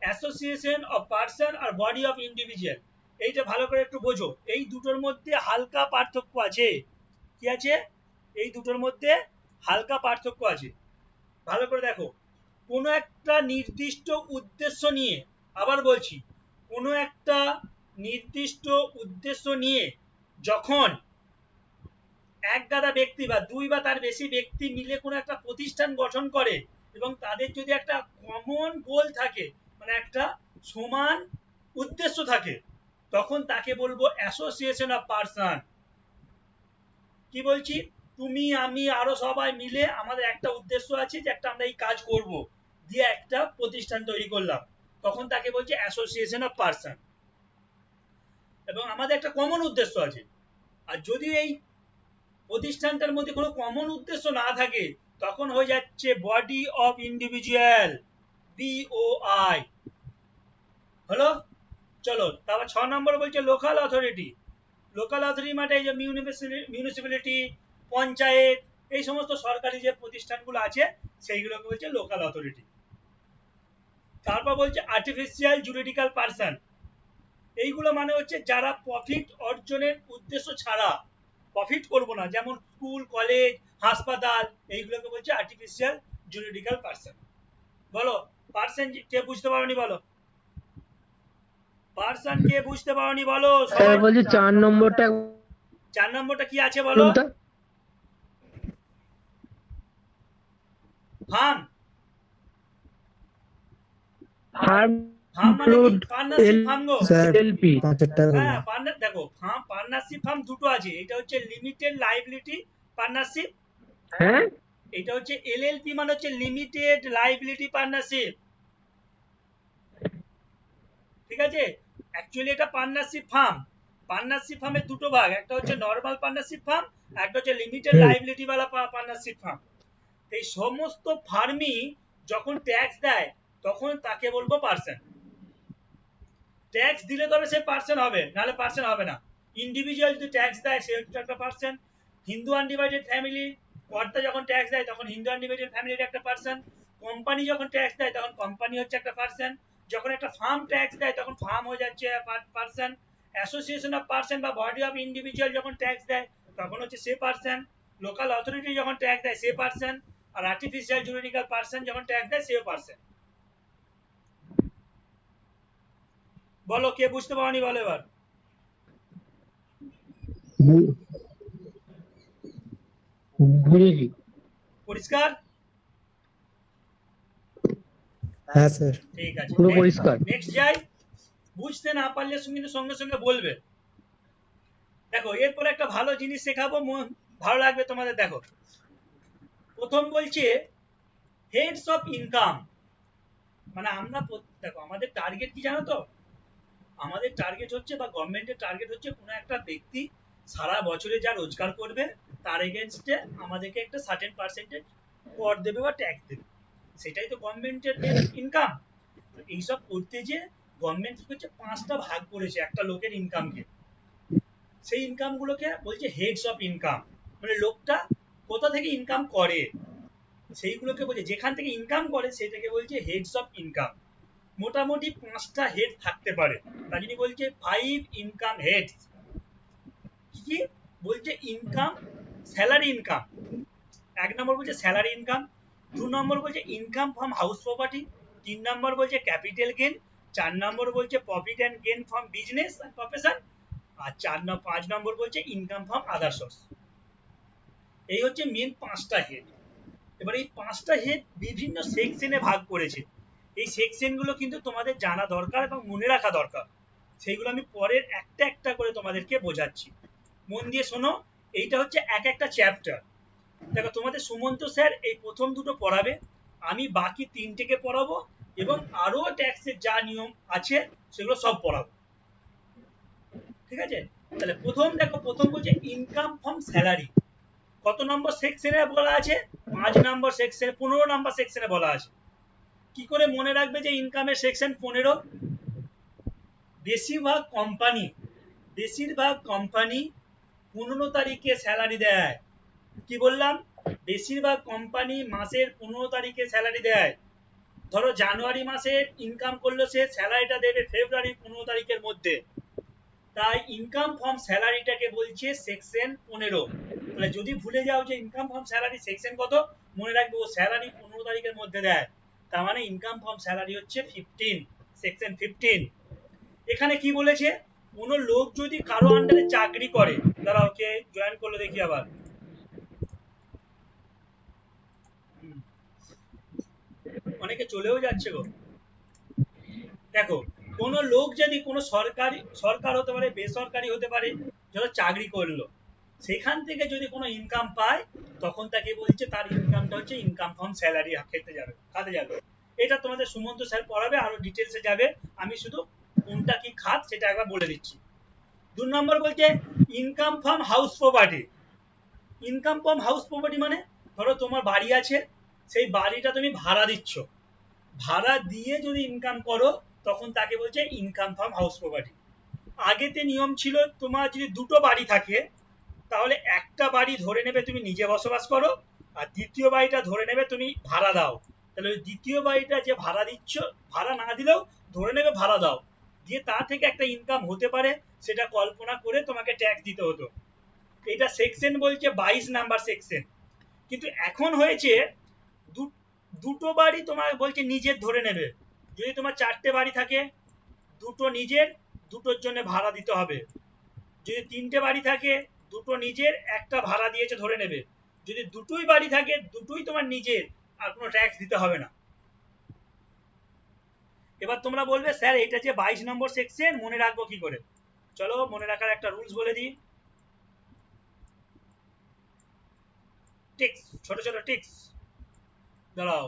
অ্যাসোসিয়েশন অফ পার্সন আর বডি অফ ইন্ডিভিজুয়াল। এইটা ভালো করে একটু বোঝো, এই দুটোর মধ্যে হালকা পার্থক্য আছে। কি আছে? এই দুটোর মধ্যে হালকা পার্থক্য আছে, ভালো করে দেখো। কোনো একটা নির্দিষ্ট উদ্দেশ্য নিয়ে, আবার বলছি, কোনো একটা নির্দিষ্ট উদ্দেশ্য নিয়ে যখন এক গাদা ব্যক্তি বা দুই বা তার বেশি ব্যক্তি মিলে কোনো একটা প্রতিষ্ঠান গঠন করে এবং তাদের যদি একটা কমন গোল থাকে, মানে একটা সমান উদ্দেশ্য থাকে, তখন তাকে বলবো অ্যাসোসিয়েশন অফ পার্সন। কি বলছি, তুমি আমি আরো সবাই মিলে আমাদের একটা উদ্দেশ্য আছে যে একটা আমরা এই কাজ করব, দিয়ে একটা প্রতিষ্ঠান তৈরি করলাম, তখন তাকে বলছে অ্যাসোসিয়েশন অফ পার্সন। এবং আমাদের একটা কমন উদ্দেশ্য আছে। আর যদি এই প্রতিষ্ঠানটার মধ্যে কোনো কমন উদ্দেশ্য না থাকে, তখন হয়ে যাচ্ছে বডি অফ ইন্ডিভিজুয়াল, BOI। হলো? চলো, তারপর 6 নম্বর বলছে লোকাল অথরিটি। লোকাল অথরিটি মানে এই যে মিউনিসিপ্যালিটি, পঞ্চায়েত, এই সমস্ত সরকারি যে প্রতিষ্ঠানগুলো আছে সেইগুলোকে বলছে লোকাল অথরিটি। তারপর বলছে আর্টিফিশিয়াল জুরিডিক্যাল পার্সন। এইগুলো মানে হচ্ছে যারা প্রফিট অর্জনের উদ্দেশ্য ছাড়া, প্রফিট করবো না, যেমন স্কুল, কলেজ, হাসপাতাল, এইগুলোকে বলছে আর্টিফিশিয়াল জুরিডিক্যাল পার্সন। বলো পার্সন কে বুঝতে পারোনি বলো, পার্সন কে বুঝতে পারোনি বলো সবাই। বলছি 4 নম্বরটা 4 নম্বরটা কি আছে বলো? ফার্ম ফার্ম মানে কি? পার্টনারশিপ ফার্ম গো। Sir LP. 5 টাকা হ্যাঁ, পার্টনার, দেখো পার্টনারশিপ ফার্ম দুটো আছে, এটা হচ্ছে লিমিটেড লাইবিলিটি পার্টনারশিপ, হ্যাঁ, এটা হচ্ছে LLP মানে হচ্ছে লিমিটেড লাইবিলিটি পার্টনারশিপ। ঠিক আছে, অ্যাকচুয়ালি এটা পার্টনারশিপ ফার্ম। পার্টনারশিপ ফার্মের দুটো ভাগ, একটা হচ্ছে নরমাল পার্টনারশিপ ফার্ম, একটা হচ্ছে লিমিটেড লাইবিলিটি वाला পার্টনারশিপ ফার্ম। এই সমস্ত ফার্মই যখন ট্যাক্স দেয় তখন তাকে বলবো পার্সন। ট্যাক্স দিলে তবে সে পার্সন হবে, নাহলে পার্সন হবে না। ইন্ডিভিজুয়াল যদি ট্যাক্স দেয় সে হচ্ছে একটা পার্সন। হিন্দু আনডিভাইডেড ফ্যামিলি কর্তা যখন ট্যাক্স দেয় তখন হিন্দু আনডিভাইডেড ফ্যামিলির একটা পার্সন। কোম্পানি যখন ট্যাক্স দেয় তখন কোম্পানি হচ্ছে একটা পার্সন। যখন একটা ফার্ম ট্যাক্স দেয় তখন ফার্ম হয়ে যাচ্ছে পার্সন। অ্যাসোসিয়েশন অফ পার্সন বা বডি অফ ইন্ডিভিজুয়াল যখন ট্যাক্স দেয় তখন হচ্ছে সে পার্সন। লোকাল অথরিটি যখন ট্যাক্স দেয় সে পার্সন। আর আর্টিফিশিয়াল জুরিডিক্যাল পার্সন যখন ট্যাক্স দেয় সেও পার্সন। বলো কে বুঝতে পারোনি বলো এবার। বুঝেছি। পরিষ্কার? হ্যাঁ স্যার। ঠিক আছে, পুরো পরিষ্কার। নেক্সট যাই। বুঝতে না পারলে কিন্তু সঙ্গে সঙ্গে বলবে। দেখো এরপর একটা ভালো জিনিস শেখাবো, ভালো লাগবে তোমাদের। দেখো প্রথম বলছে হেডস অফ ইনকাম। মানে আমরা দেখো আমাদের টার্গেট কি জানো তো? আমাদের টার্গেট হচ্ছে বা গভর্নমেন্টের টার্গেট হচ্ছে কোনো একটা ব্যক্তি সারা বছরে যা রোজগার করবে তার এগেনস্টে আমাদেরকে একটা সার্টেন পার্সেন্টেজ কর দেবে বা ট্যাক্স দেবে, সেটাই তো গভর্নমেন্টের ইনকাম। এইসব করতে যে গভর্নমেন্ট হচ্ছে 5টা ভাগ করেছে একটা লোকের ইনকামকে। সেই ইনকাম গুলোকে বলছে হেডস অফ ইনকাম, মানে লোকটা কোথা থেকে ইনকাম করে সেইগুলোকে বলছে, যেখান থেকে ইনকাম করে সেটাকে বলছে হেডস অফ ইনকাম। মোটামুটি 5টা হেড থাকতে পারে, তার জন্য বলছে 5 ইনকাম হেডস। কি বলছে? Income, salary income. 1 নম্বর বলছে স্যালারি ইনকাম, 2 নম্বর বলছে income from house property, 3 number বলছে ক্যাপিটাল গেন, 4 নম্বর বলছে profit and gain from business and profession, আর 5 নম্বর বলছে ইনকাম ফ্রম আদার সোর্স। এই হচ্ছে মেন 5টা হেড। এবার এই 5টা হেড বিভিন্ন সেকশনে ভাগ করেছে। এই সেকশনগুলো কিন্তু তোমাদের জানা দরকার এবং মনে রাখা দরকার। সেইগুলো আমি পরের একটা একটা করে তোমাদেরকে বোঝাচ্ছি, মন দিয়ে শোনো। এইটা হচ্ছে একটা চ্যাপ্টার। দেখো তোমাদের সুমন্ত স্যার এই প্রথম দুটো পড়াবে, আমি বাকি 3টেকে পড়াবো এবং আরো ট্যাক্সের যা নিয়ম আছে সেগুলো সব পড়াবো। ঠিক আছে, তাহলে প্রথম বলছে ইনকাম ফ্রম স্যালারি। কত নম্বর সেকশনে বলা আছে? 5 নম্বর সেকশনে, 15 নম্বর সেকশনে বলা আছে। কি করে মনে রাখবে যে ইনকামের সেকশন 15? বেশিরভাগ কোম্পানি 15 তারিখে স্যালারি দেয়। কি বললাম? বেশিরভাগ কোম্পানি মাসের 15 তারিখে স্যালারি দেয়। ধরো জানুয়ারি মাসে ইনকাম করলো, সে স্যালারিটা দেবে ফেব্রুয়ারি 15 তারিখের মধ্যে। তাই ইনকাম ফ্রম স্যালারিটাকে বলছে সেকশন 15। তাহলে যদি ভুলে যাও যে ইনকাম ফ্রম স্যালারি সেকশন কত, মনে রাখবে ও স্যালারি 15 তারিখের মধ্যে দেয়, তার মানে ইনকাম ফ্রম স্যালারি হচ্ছে 15, সেকশন 15। এখানে কি বলেছে? কোন লোক যদি কারো আন্ডারে চাকরি করে, দাঁড়াও কে জয়েন করলো দেখি আবার। অনেকে চলেও যাচ্ছে গো। দেখো, কোনো লোক যদি কোনো সরকার হতে পারে, বেসরকারি হতে পারে, ধরো চাকরি করলো, সেখান থেকে যদি কোনো ইনকাম পায়, তখন তাকে বলছে তার ইনকামটা হচ্ছে ইনকাম ফ্রম স্যালারি খেতে যাবে, খাতে যাবে। এটা তোমাদের সুমন্ত স্যার পড়াবে, আরো ডিটেলসে যাবে। আমি শুধু কোনটা কি খাত সেটা একবার বলে দিচ্ছি। 2 নম্বর বলছে income from house property. Income from house property মানে ধরো তোমার বাড়ি আছে, সেই বাড়িটা তুমি ভাড়া দিচ্ছ, ভাড়া দিয়ে যদি ইনকাম করো তখন তাকে বলছে ইনকাম ফ্রম হাউস প্রপার্টি। আগেতে নিয়ম ছিল তোমার যদি দুটো বাড়ি থাকে তাহলে একটা বাড়ি ধরে নেবে তুমি নিজে বসবাস করো, আর দ্বিতীয় বাড়িটা ধরে নেবে তুমি ভাড়া দাও। তাহলে ওই দ্বিতীয় বাড়িটা যে ভাড়া দিচ্ছ, ভাড়া না দিলেও ধরে নেবে ভাড়া দাও, দিয়ে তা থেকে একটা ইনকাম হতে পারে, সেটা কল্পনা করে তোমাকে ট্যাক্স দিতে হতো। এটা সেকশন বলছে 22 নাম্বার সেকশন। কিন্তু এখন হয়েছে দুটো বাড়ি তোমার বলছে নিজের ধরে নেবে। যদি তোমার 4টে বাড়ি থাকে, দুটো নিজের, দুটোর জন্য ভাড়া দিতে হবে। যদি 3টে বাড়ি থাকে, দুটো নিজের, একটা ভাড়া দিয়েছে ধরে নেবে। যদি দুটোই বাড়ি থাকে, দুটোই তোমার নিজের, আর কোনো ট্যাক্স দিতে হবে না। এবার তোমরা বলবে স্যার এটা যে 22 নম্বর সেকশন মনে রাখবো কি করে? চলো মনে রাখার একটা রুলস বলে দিই। টিক্স, ছোট ছোট টিক্স। দাঁড়াও,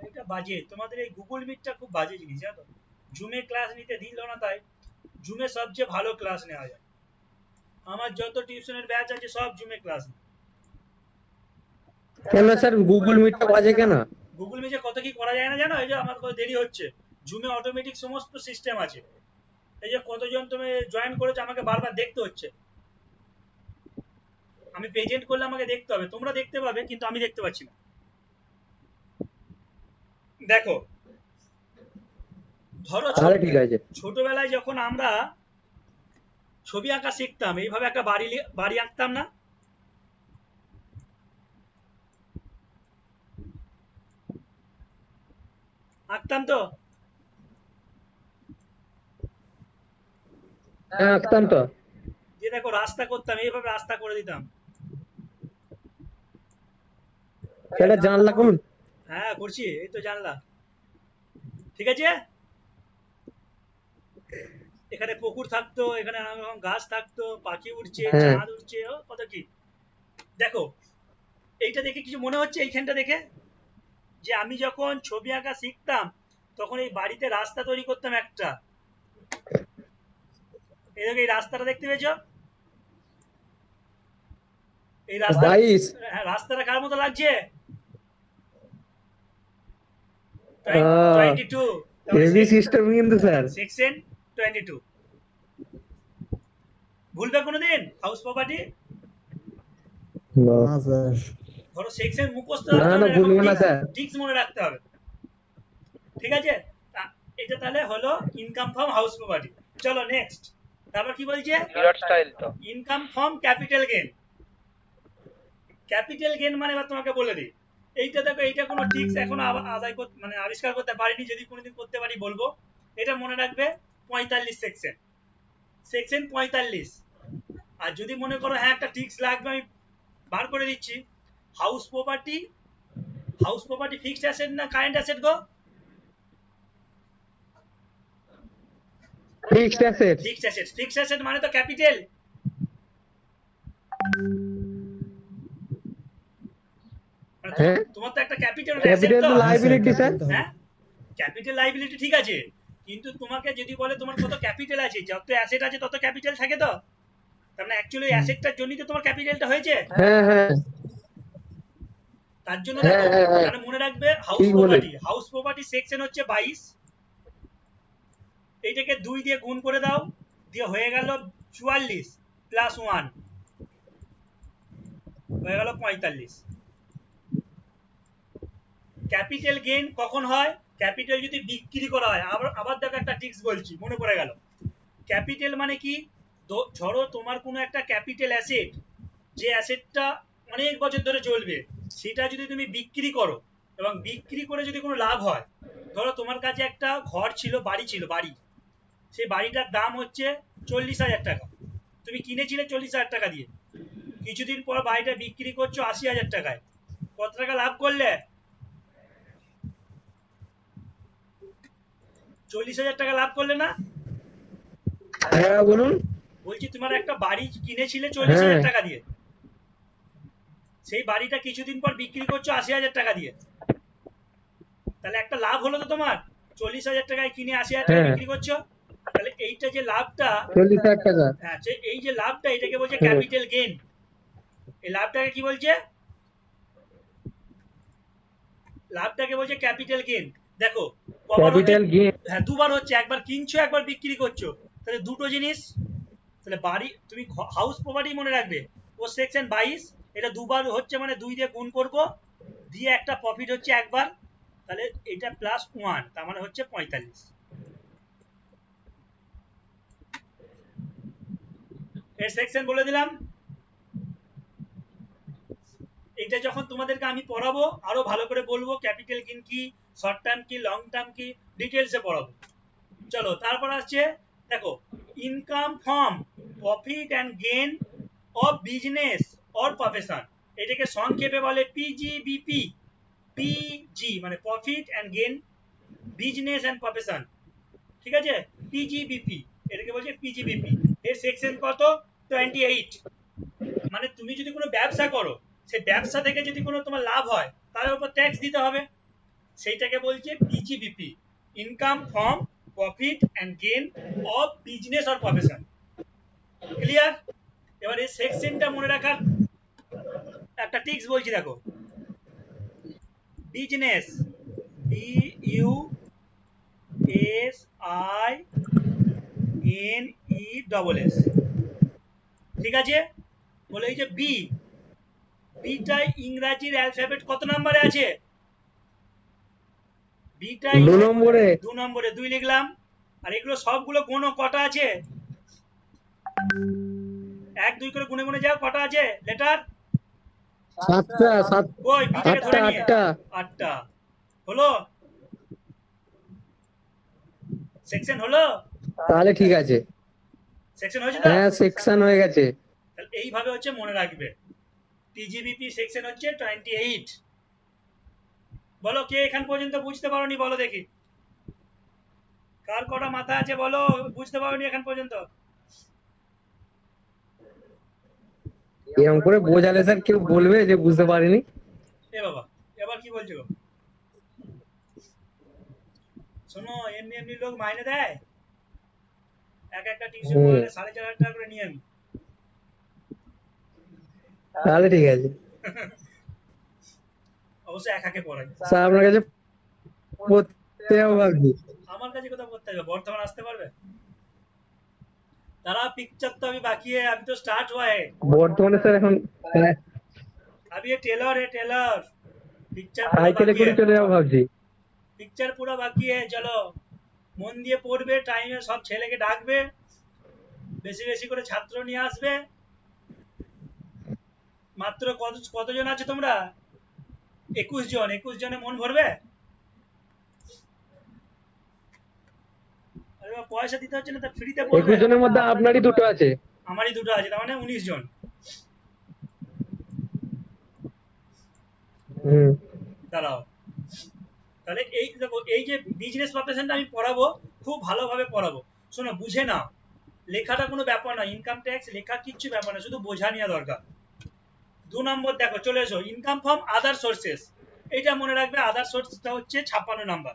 এটা বাজে, তোমাদের এই গুগল মিটটা খুব বাজে জিনিস, জানো তো। জুমে ক্লাস নিতে দিল না, তাই জুমে সবচেয়ে ভালো ক্লাস নেওয়া যায়। আমার যত টিউশনের ব্যাচ আছে সব জুমে ক্লাস। কেন স্যার গুগল মিটটা বাজে কেন? গুগল মিটে কত কি করা যায় না জানো? এই যে আমার কত দেরি হচ্ছে, জুমে অটোমেটিক সমস্ত সিস্টেম আছে। এই যে কতজন তুমি জয়েন করেছো আমাকে বারবার দেখতে হচ্ছে। আমি প্রেজেন্ট করলে আমাকে দেখতে হবে, তোমরা দেখতে পাবে কিন্তু আমি দেখতে পাচ্ছি না। দেখো, ধরো তাহলে ঠিক আছে। ছোটবেলায় যখন আমরা ছবি আঁকা শিখতাম, এইভাবে একটা বাড়ি আঁকতাম না? আঁকতাম তো? হ্যাঁ আঁকতাম তো। যে দেখো রাস্তা করতাম, এইভাবে রাস্তা করে দিতাম। সেটা জানলা কোন? হ্যাঁ করছি, এই তো জানলা। ঠিক আছে, এখানে পুকুর থাকতো, এখানে নানা রকম গাছ থাকতো, পাখি উঠছে, হ্যাঁ। চাঁদ উঠছে, ও কত কি। দেখো, এইটা দেখে কিছু মনে হচ্ছে এইখানটা দেখে যে আমি যখন ছবি আঁকা শিখতাম তখন এই বাড়িতে রাস্তা তৈরি করতাম একটা। এই রাস্তাটা দেখতে পেয়েছো? এই রাস্তা, 22 হ্যাঁ, রাস্তাটা কার মতো লাগছে? আহ, 22 হেভি সিস্টেম কিন্তু স্যার। সেকশন 22। ভুলবে কোনোদিন হাউস প্রপার্টি? না স্যার। ধরো সেকশন মুখস্থ না না ভুলবো না স্যার। টিক্স মনে রাখতে হবে। ঠিক আছে, এটা তাহলে হলো ইনকাম ফ্রম হাউস প্রপার্টি। চলো নেক্সট, তারপর কি বলছে? Income from capital gain. Capital gain মানে এবার তোমাকে বলে দিই, এইটা দেখো, এইটা কোনো টিক্স এখনো মানে আবিষ্কার করতে পারিনি, যদি কোনোদিন করতে পারি বলবো। এটা মনে রাখবে 45 সেকশন, সেকশন 45। আর যদি মনে করো হ্যাঁ একটা টিক্স লাগবে, আমি বার করে দিচ্ছি। House property, house property fixed asset না কারেন্ট অ্যাসেট গো? Fixed asset. Fixed asset, fixed asset মানে তো ক্যাপিটাল। হ্যাঁ তোমার তো একটা ক্যাপিটাল ক্যাপিটাল তো, লায়াবিলিটি স্যার। হ্যাঁ ক্যাপিটাল লাইবিলিটি ঠিক আছে, কিন্তু তোমাকে যদি বলে তোমার কত ক্যাপিটাল আছে, যত অ্যাসেট আছে তত ক্যাপিটাল থাকে তো। তার মানে অ্যাকচুয়ালি অ্যাসেটটার জন্যই তো তোমার ক্যাপিটালটা হয়েছে। হ্যাঁ হ্যাঁ তার জন্য হ্যাঁ দেখো, হ্যাঁ হ্যাঁ তাহলে মনে রাখবে হাউস ঠিক বলে। প্রপার্টি, হাউস প্রপার্টি সেকশন হচ্ছে 22। এইটাকে 2 দিয়ে গুণ করে দাও, দিয়ে হয়ে গেল 44 প্লাস 1 হয়ে গেল 45। ক্যাপিটাল গেইন কখন হয়? ক্যাপিটাল যদি বিক্রি করা হয়। আবার দেখো একটা টিক্স বলছি, মনে পড়ে গেল। ক্যাপিটাল মানে কি? ধরো তোমার কোনো একটা ক্যাপিটাল অ্যাসেট, যে অ্যাসেটটা অনেক বছর ধরে চলবে, সেটা যদি তুমি বিক্রি করো এবং বিক্রি করে যদি কোনো লাভ হয়, ধরো তোমার কাছে একটা ঘর ছিল, বাড়ি ছিল, বাড়ি, সেই বাড়িটার দাম হচ্ছে 40,000 টাকা, তুমি কিনেছিলে 40,000 টাকা দিয়ে, কিছুদিন পর বাড়িটা বিক্রি করছো 80,000 টাকায়, কত টাকা লাভ করলে? 40,000 টাকা লাভ করলে না? হ্যাঁ বলুন। বলছি তোমার একটা বাড়ি কিনেছিলে 40,000 হ্যাঁ টাকা দিয়ে, সেই বাড়িটা কিছুদিন পর বিক্রি করছো 80,000 টাকা দিয়ে, তাহলে একটা লাভ হলো তো তোমার। 40,000 টাকায় কিনে 80,000 টাকায় হ্যাঁ বিক্রি করছো, তাহলে এইটা যে লাভটা, 40,000 টাকা। হ্যাঁ এই যে লাভটা, এটাকে বলছে হুম। Capital gain. এই লাভটাকে কি বলছে? লাভটাকে বলছে ক্যাপিটাল গেইন। দেখো কবার হচ্ছে? Capital gain. হ্যাঁ দুবার হচ্ছে, একবার কিনছো একবার বিক্রি করছো, তাহলে দুটো জিনিস। তাহলে বাড়ি তুমি হাউস প্রপার্টি মনে রাখবে, ও সেকশন 22, এটা দুবার হচ্ছে মানে 2 দিয়ে গুণ করবো, দিয়ে একটা প্রফিট হচ্ছে একবার, তাহলে এটা +1, তার মানে হচ্ছে 45। এর সেকশন বলে দিলাম। এটা যখন তোমাদেরকে আমি পড়াবো আরো ভালো করে বলবো ক্যাপিটাল গেইন কি, শর্ট টার্ম কি, লং টার্ম কি, ডিটেলসে পড়াবো। চলো তারপর আসছে, দেখো income from profit and gain of business or profession, এটাকে সংক্ষেপে বলে পিজিবিপি। পিজি মানে profit and gain business and profession, ঠিক আছে? পিজিবিপি, এটাকে বলছে পিজিবিপি। এর সেকশন কত? 28। মানে তুমি যদি কোনো ব্যবসা করো, সেই ব্যবসা থেকে যদি কোনো তোমার লাভ হয়, তার উপর ট্যাক্স দিতে হবে, সেইটাকে বলছে PGBP, income from profit and gain of business or profession. Clear? এবার এই সেকশনটা মনে রাখার একটা টিপস বলছি, দেখো বিজনেস, BUSINESS, ঠিক আছে? বলে এই যে বিটা ইংরাজির অ্যালফাবেট কত নম্বরে আছে? বিটা 2 নম্বরে। 2 নম্বরে, 2 লিখলাম। আর এগুলো সবগুলো গুণো, কটা আছে? 1 2 করে গুনে গুনে যাও, কটা আছে লেটার? 7টা। কই বিটাকে ধরে নিয়ে? 8টা। 8টা। হলো? সেকশন হলো? তাহলে ঠিক আছে। সেকশন হয়েছে তো? হ্যাঁ সেকশন হয়ে গেছে। তাহলে এইভাবে হচ্ছে মনে রাখবে। টিজিবিপি সেকশন হচ্ছে 28। বলো কে এখান পর্যন্ত বুঝতে পারোনি, বলো দেখি। কার কটা মাথা আছে বলো, বুঝতে পারোনি এখান পর্যন্ত? এরকম করে বোঝালে স্যার কেউ বলবে যে বুঝতে পারিনি? এ বাবা, এবার কি বলছো? শোনো, এমনি এমনি লোক মাইনে দেয়, এক একটা টিউশন হুম। পড়ালে 4,500 টাকা করে নিয়ে আমি। তাহলে ঠিক আছে অবশ্য একাকে পড়াই। স্যার, আপনার কাছে পড়তে যাবো ভাবছি। আমার কাছে কোথাও পড়তে হবে? বর্ধমান আসতে পারবে? तारा पिक्चर तो अभी बाकी है, अभी तो स्टार्ट हुआ है। বর্তমানে স্যার এখন अभी ये टेलर है, टेलर। पिक्चर पूरा সাইকেলে बाकी করে है, চলে যাবো ভাবছি। पिक्चर पूरा बाकी है। चलो মন দিয়ে পড়বে, টাইমে সব ছেলেকে ডাকবে, বেশি বেশি করে ছাত্র নিয়ে আসবে। মাত্র কতজন আছে তোমরা? 21 জন। 21 জনে মন ভরবে? আরে বাবা, পয়সা দিতে হচ্ছে না, তা ফ্রিতে পড়বে। 21 জনের মধ্যে আপনারই দুটো আছে। আমারই দুটো আছে, তার মানে 19 জন। হুম। দাঁড়াও, তাহলে এই দেখো, এই যে বিজনেস প্রফেশনটা আমি পড়াবো, খুব ভালোভাবে পড়াবো। শোনো, বুঝে নাও, লেখাটা কোনো ব্যাপার না, ইনকাম ট্যাক্স লেখা কিচ্ছু ব্যাপার না, শুধু বোঝা নেওয়া দরকার। 2 নম্বর দেখো, চলে এসো, ইনকাম ফ্রম আদার সোর্সেস। এটা মনে রাখবে, আদার সোর্সটা হচ্ছে 56 নাম্বার।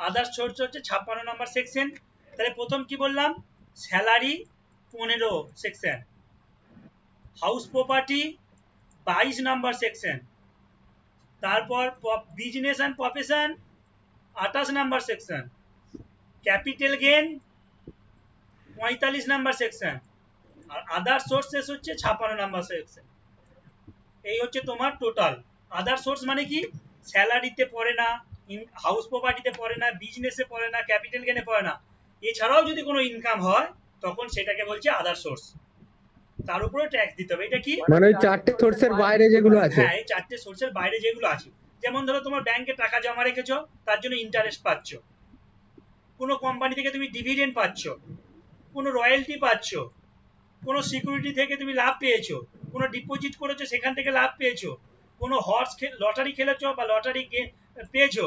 আদার সোর্স হচ্ছে 56 নাম্বার সেকশন। তাহলে প্রথম কি বললাম? Salary 15 section, house property 22 number section, তারপর business and profession 28 number section, capital gain 45 number section, আর আদার সোর্সেস হচ্ছে 56 নাম্বার সেকশন। এই হচ্ছে তোমার টোটাল। আদার সোর্স মানে কি? স্যালারিতে পড়ে না, হাউস প্রপার্টিতে পড়ে না, বিজনেসে পড়ে না, ক্যাপিটাল গেইনে পড়ে না। এছাড়াও যদি কোনো ইনকাম হয়, তখন সেটাকে বলছে আদার সোর্স, তার উপরে ট্যাক্স দিতে হবে। এটা কি? মানে ওই 4টে সোর্সের বাইরে যেগুলো আছে। হ্যাঁ, এই 4টে সোর্সের বাইরে যেগুলো আছে, যেমন ধরো তোমার ব্যাংকে টাকা জমা রেখেছো, তার জন্য ইন্টারেস্ট পাচ্ছ, কোনো কোম্পানি থেকে তুমি ডিভিডেন্ড পাচ্ছ, কোনো রয়্যালটি পাচ্ছ, কোনো সিকিউরিটি থেকে তুমি লাভ পেয়েছো, কোনো ডিপোজিট করেছো সেখান থেকে লাভ পেয়েছো, কোনো হর্স লটারি খেলেছো বা লটারি পেয়েছো,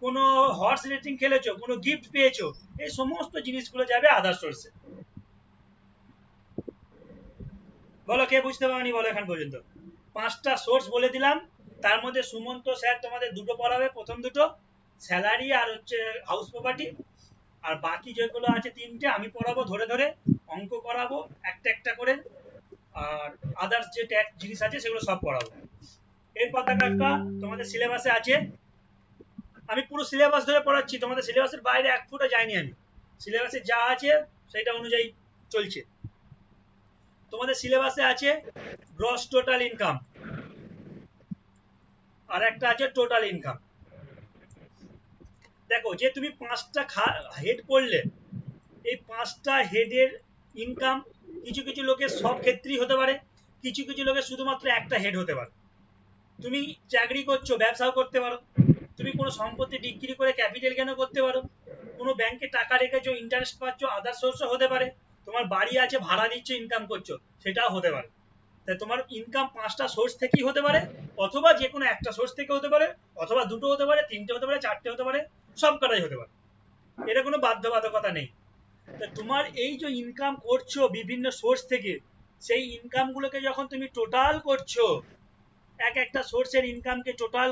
কোনো হর্স রেটিং খেলেছো, কোনো গিফট পেয়েছো, এই সমস্ত জিনিসগুলো যাবে আদার সোর্সে। বলো কে বুঝতে পারোনি, বলো এখন পর্যন্ত। 5টা সোর্স বলে দিলাম, তার মধ্যে সুমন্ত স্যার তোমাদের দুটো পড়াবে, প্রথম দুটো স্যালারি আর হচ্ছে হাউস প্রপার্টি, আর বাকি যেগুলো আছে 3টে আমি পড়াবো ধরে ধরে, অঙ্ক করাবো একটা একটা করে, আর আদার্স যে ট্যাক্স জিনিস আছে সেগুলো সব পড়াবো। এরপর দেখো একটা তোমাদের সিলেবাসে আছে, আমি পুরো সিলেবাস ধরে পড়াচ্ছি, তোমাদের সিলেবাসের বাইরে এক ফুটও যাইনি আমি, সিলেবাসে যা আছে সেটা অনুযায়ী চলছে। তোমাদের সিলেবাসে আছে গ্রস টোটাল ইনকাম, আর একটা আছে টোটাল ইনকাম। দেখো যে তুমি 5টা হেড পড়লে, এই 5টা হেডের ইনকাম কিছু কিছু লোকের সব ক্ষেত্রেই হতে পারে, কিছু কিছু লোকের শুধুমাত্র একটা হেড হতে পারে। তুমি চাকরি করছো, ব্যবসাও করতে পারো, তুমি কোনো সম্পত্তি বিক্রি করে ক্যাপিটাল গেইনও করতে পারো, কোনো ব্যাংকে টাকা রেখেছো, ইন্টারেস্ট পাচ্ছ, আদার সোর্সও হতে পারে, তোমার বাড়ি আছে ভাড়া দিচ্ছ, ইনকাম করছো, সেটাও হতে পারে। তাই তোমার ইনকাম 5টা সোর্স থেকেই হতে পারে, অথবা যে কোনো একটা সোর্স থেকে হতে পারে, অথবা দুটো হতে পারে, 3টে হতে পারে, 4টে হতে পারে, সব কটাই হতে পারে, এটা কোনো বাধ্যবাধকতা নেই। তা তোমার এই যে ইনকাম করছো বিভিন্ন সোর্স থেকে, সেই ইনকাম গুলোকে যখন তুমি টোটাল করছো, এক একটা সোর্সের ইনকামকে টোটাল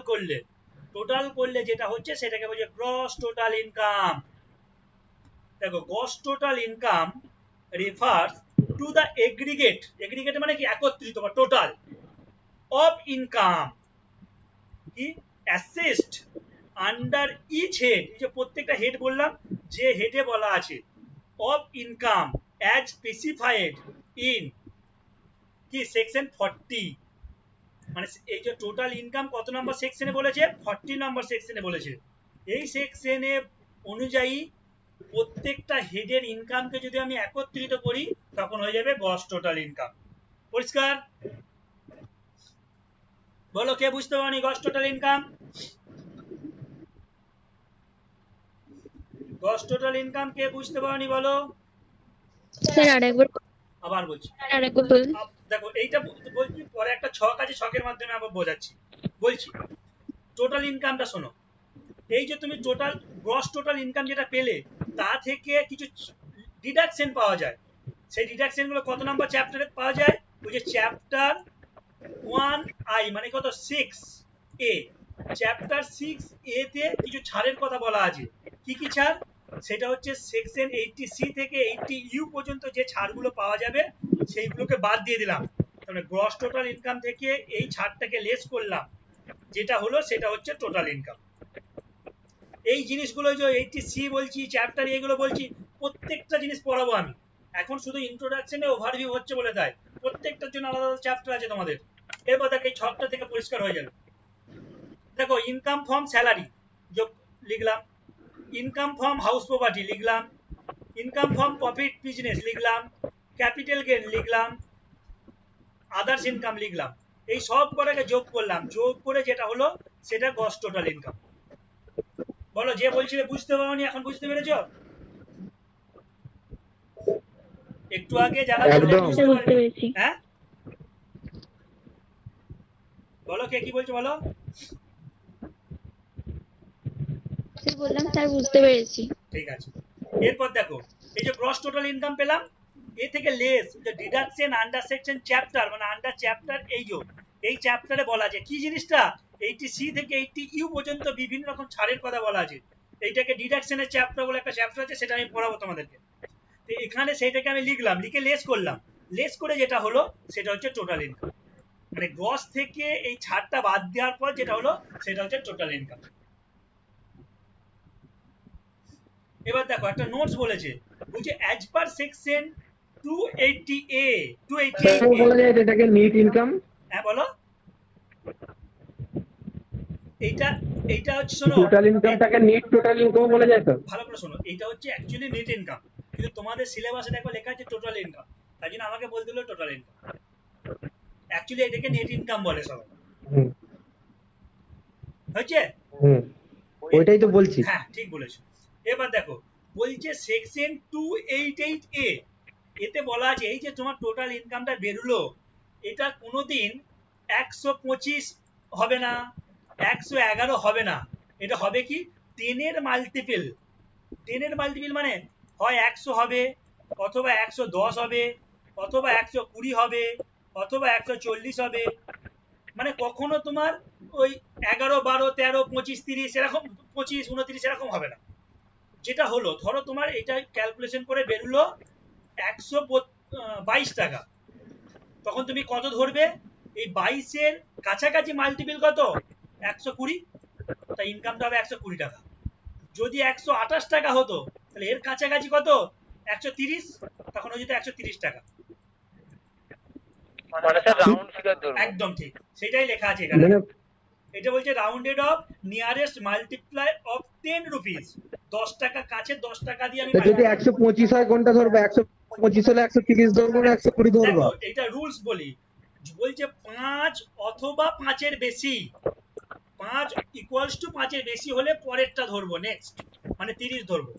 করলে যেটা হচ্ছে সেটাকে বলছে গ্রস টোটাল ইনকাম। দেখো gross total income refers to the aggregate মানে কি একত্রিত বা টোটাল অফ ইনকাম কি অ্যাসেস্ট আন্ডার ইচ হেড, এই যে প্রত্যেকটা হেড বললাম, যে হেডে বলা আছে of income as specified in কি সেকশন 40, মানে এই যে টোটাল ইনকাম কত নম্বর সেকশনে বলেছে, 40 নম্বর সেকশনে বলেছে। এই সেকশনে অনুযায়ী প্রত্যেকটা হেডের ইনকামকে যদি আমি একত্রিত করি তখন হয়ে যাবে গ্রস টোটাল ইনকাম। পরিষ্কার? বলো কে বুঝতে পারোনি gross total income? Gross total income কে বুঝতে পারোনি বলো? স্যার আরেকবার আবার বলছি, বলুন। দেখো এইটা বলছি, পরে একটা ছক আছে, ছকের মাধ্যমে আবার বোঝাচ্ছি। বলছি টোটাল ইনকামটা শোনো, এই যে তুমি টোটাল গ্রস টোটাল ইনকাম যেটা পেলে, তা থেকে কিছু ডিডাকশন পাওয়া যায়। সেই ডিডাকশন গুলো কত নম্বর চ্যাপ্টারে পাওয়া যায়? ওই যে চ্যাপ্টার 1i মানে কত 6a, চ্যাপ্টার 6a তে কিছু ছাড়ের কথা বলা আছে। কি কি ছাড়? সেটা হচ্ছে সেকশন 80c থেকে 80u পর্যন্ত যে ছাড়গুলো পাওয়া যাবে সেইগুলোকে বাদ দিয়ে দিলাম, তাহলে গ্রস টোটাল ইনকাম থেকে এই ছাড়টাকে লেস করলাম, যেটা হলো সেটা হচ্ছে টোটাল ইনকাম। এই জিনিসগুলো যে 80c বলছি, চ্যাপ্টার এগুলো বলছি, প্রত্যেকটা জিনিস পড়াবো আমি, এখন শুধু ইন্ট্রোডাকশনে ওভারভিউ হচ্ছে বলে তাই, প্রত্যেকটার জন্য আলাদা আলাদা চ্যাপ্টার আছে তোমাদের। এরপর দেখো এই ছকটা থেকে পরিষ্কার হয়ে যাবে। দেখো ইনকাম ফ্রম স্যালারি যোগ লিখলাম, ইনকাম ফ্রম হাউস প্রপার্টি লিখলাম, ইনকাম ফ্রম প্রফিট বিজনেস লিখলাম, ক্যাপিটাল গেইন লিখলাম, আদার্স ইনকাম লিখলাম, এই সব কটাকে যোগ করলাম, যোগ করে যেটা হলো সেটা গ্রস টোটাল ইনকাম। বলো যে বলছিলে বুঝতে পারোনি, এখন বুঝতে পেরেছো? একটু আগে যারা একদম। বুঝতে পেরেছি। হ্যাঁ বলো কে কি বলছো বলো। স্যার বললাম স্যার বুঝতে পেরেছি। ঠিক আছে, এরপর দেখো এই যে গ্রস টোটাল ইনকাম পেলাম, এ থেকে লেস যে ডিডাকশন আন্ডার সেকশন চ্যাপ্টার মানে আন্ডার চ্যাপ্টার, এই চ্যাপ্টারে বলা আছে কি জিনিসটা, 80c থেকে 80u পর্যন্ত বিভিন্ন রকম ছাড়ের কথা বলা আছে। এইটাকে ডিডাকশনের চ্যাপ্টার বলে একটা চ্যাপ্টার আছে, সেটা আমি পড়াবো তোমাদেরকে। তো এখানে সেইটাকে আমি লিখলাম, লিখে লেস করলাম, লেস করে যেটা হলো সেটা হচ্ছে টোটাল ইনকাম, মানে গ্রস থেকে এই ছাড়টা বাদ দেওয়ার পর যেটা হলো সেটা হচ্ছে টোটাল ইনকাম। এবার দেখো একটা নোটস বলেছে, বলছে as per section 280A 288A, বলা যায় এটাকে নিট ইনকাম। হ্যাঁ বলো। এইটা হচ্ছে শোনো, টোটাল ইনকামটাকে নিট টোটাল ইনকাম বলা যায় তো। ভালো করে শোনো, এইটা হচ্ছে অ্যাকচুয়ালি নেট ইনকাম, কিন্তু তোমাদের সিলেবাসে দেখো লেখা আছে টোটাল ইনকাম, তাই জন্য আমাকে বলতে হলো টোটাল ইনকাম, অ্যাকচুয়ালি এটাকে নেট ইনকাম বলে সবাই। হুম হয়েছে? হুম ওইটাই তো বলছি। হ্যাঁ ঠিক বলেছো। এবার দেখো বলছে সেকশন 288A, এতে বলা আছে এই যে তোমার টোটাল ইনকামটা বেরোলো, এটা কোনোদিন 125 হবে না, 111 হবে না, এটা হবে কি 10-এর মাল্টিপল, 10-এর মাল্টিপল মানে হয় 100 হবে, অথবা 110 হবে, অথবা 120 হবে, অথবা 140 হবে। মানে কখনো তোমার ওই 11, 12, 13, 25, 30 এরকম 25, 29 এরকম হবে না। যেটা হলো ধরো তোমার এটা ক্যালকুলেশন করে বেরোলো 122 টাকা, তখন তুমি কত ধরবে? এই 22-এর কাছাকাছি মাল্টিপল কত? 120, তাই ইনকামটা হবে 120 টাকা। যদি 128 টাকা হতো তাহলে এর কাছাকাছি কত? 130, তখন হয়ে যেত 130 টাকা। মানে স্যার রাউন্ড ফিগার ধরবো। একদম ঠিক, সেটাই লেখা আছে এখানে। মানে এটা বলছে rounded of nearest multiply of 10 rupees, 10 টাকা কাছে 10 টাকা দিয়ে আমি যদি 125 হয় কোনটা ধরবো? 125 হলে 130 ধরবো না 120 ধরবো? দেখো এটা রুলস বলি, বলছে 5 অথবা 5-এর বেশি, 5 ইকুয়ালস টু 5-এর বেশি হলে পরেরটা ধরবো, নেক্সট মানে 30 ধরবো।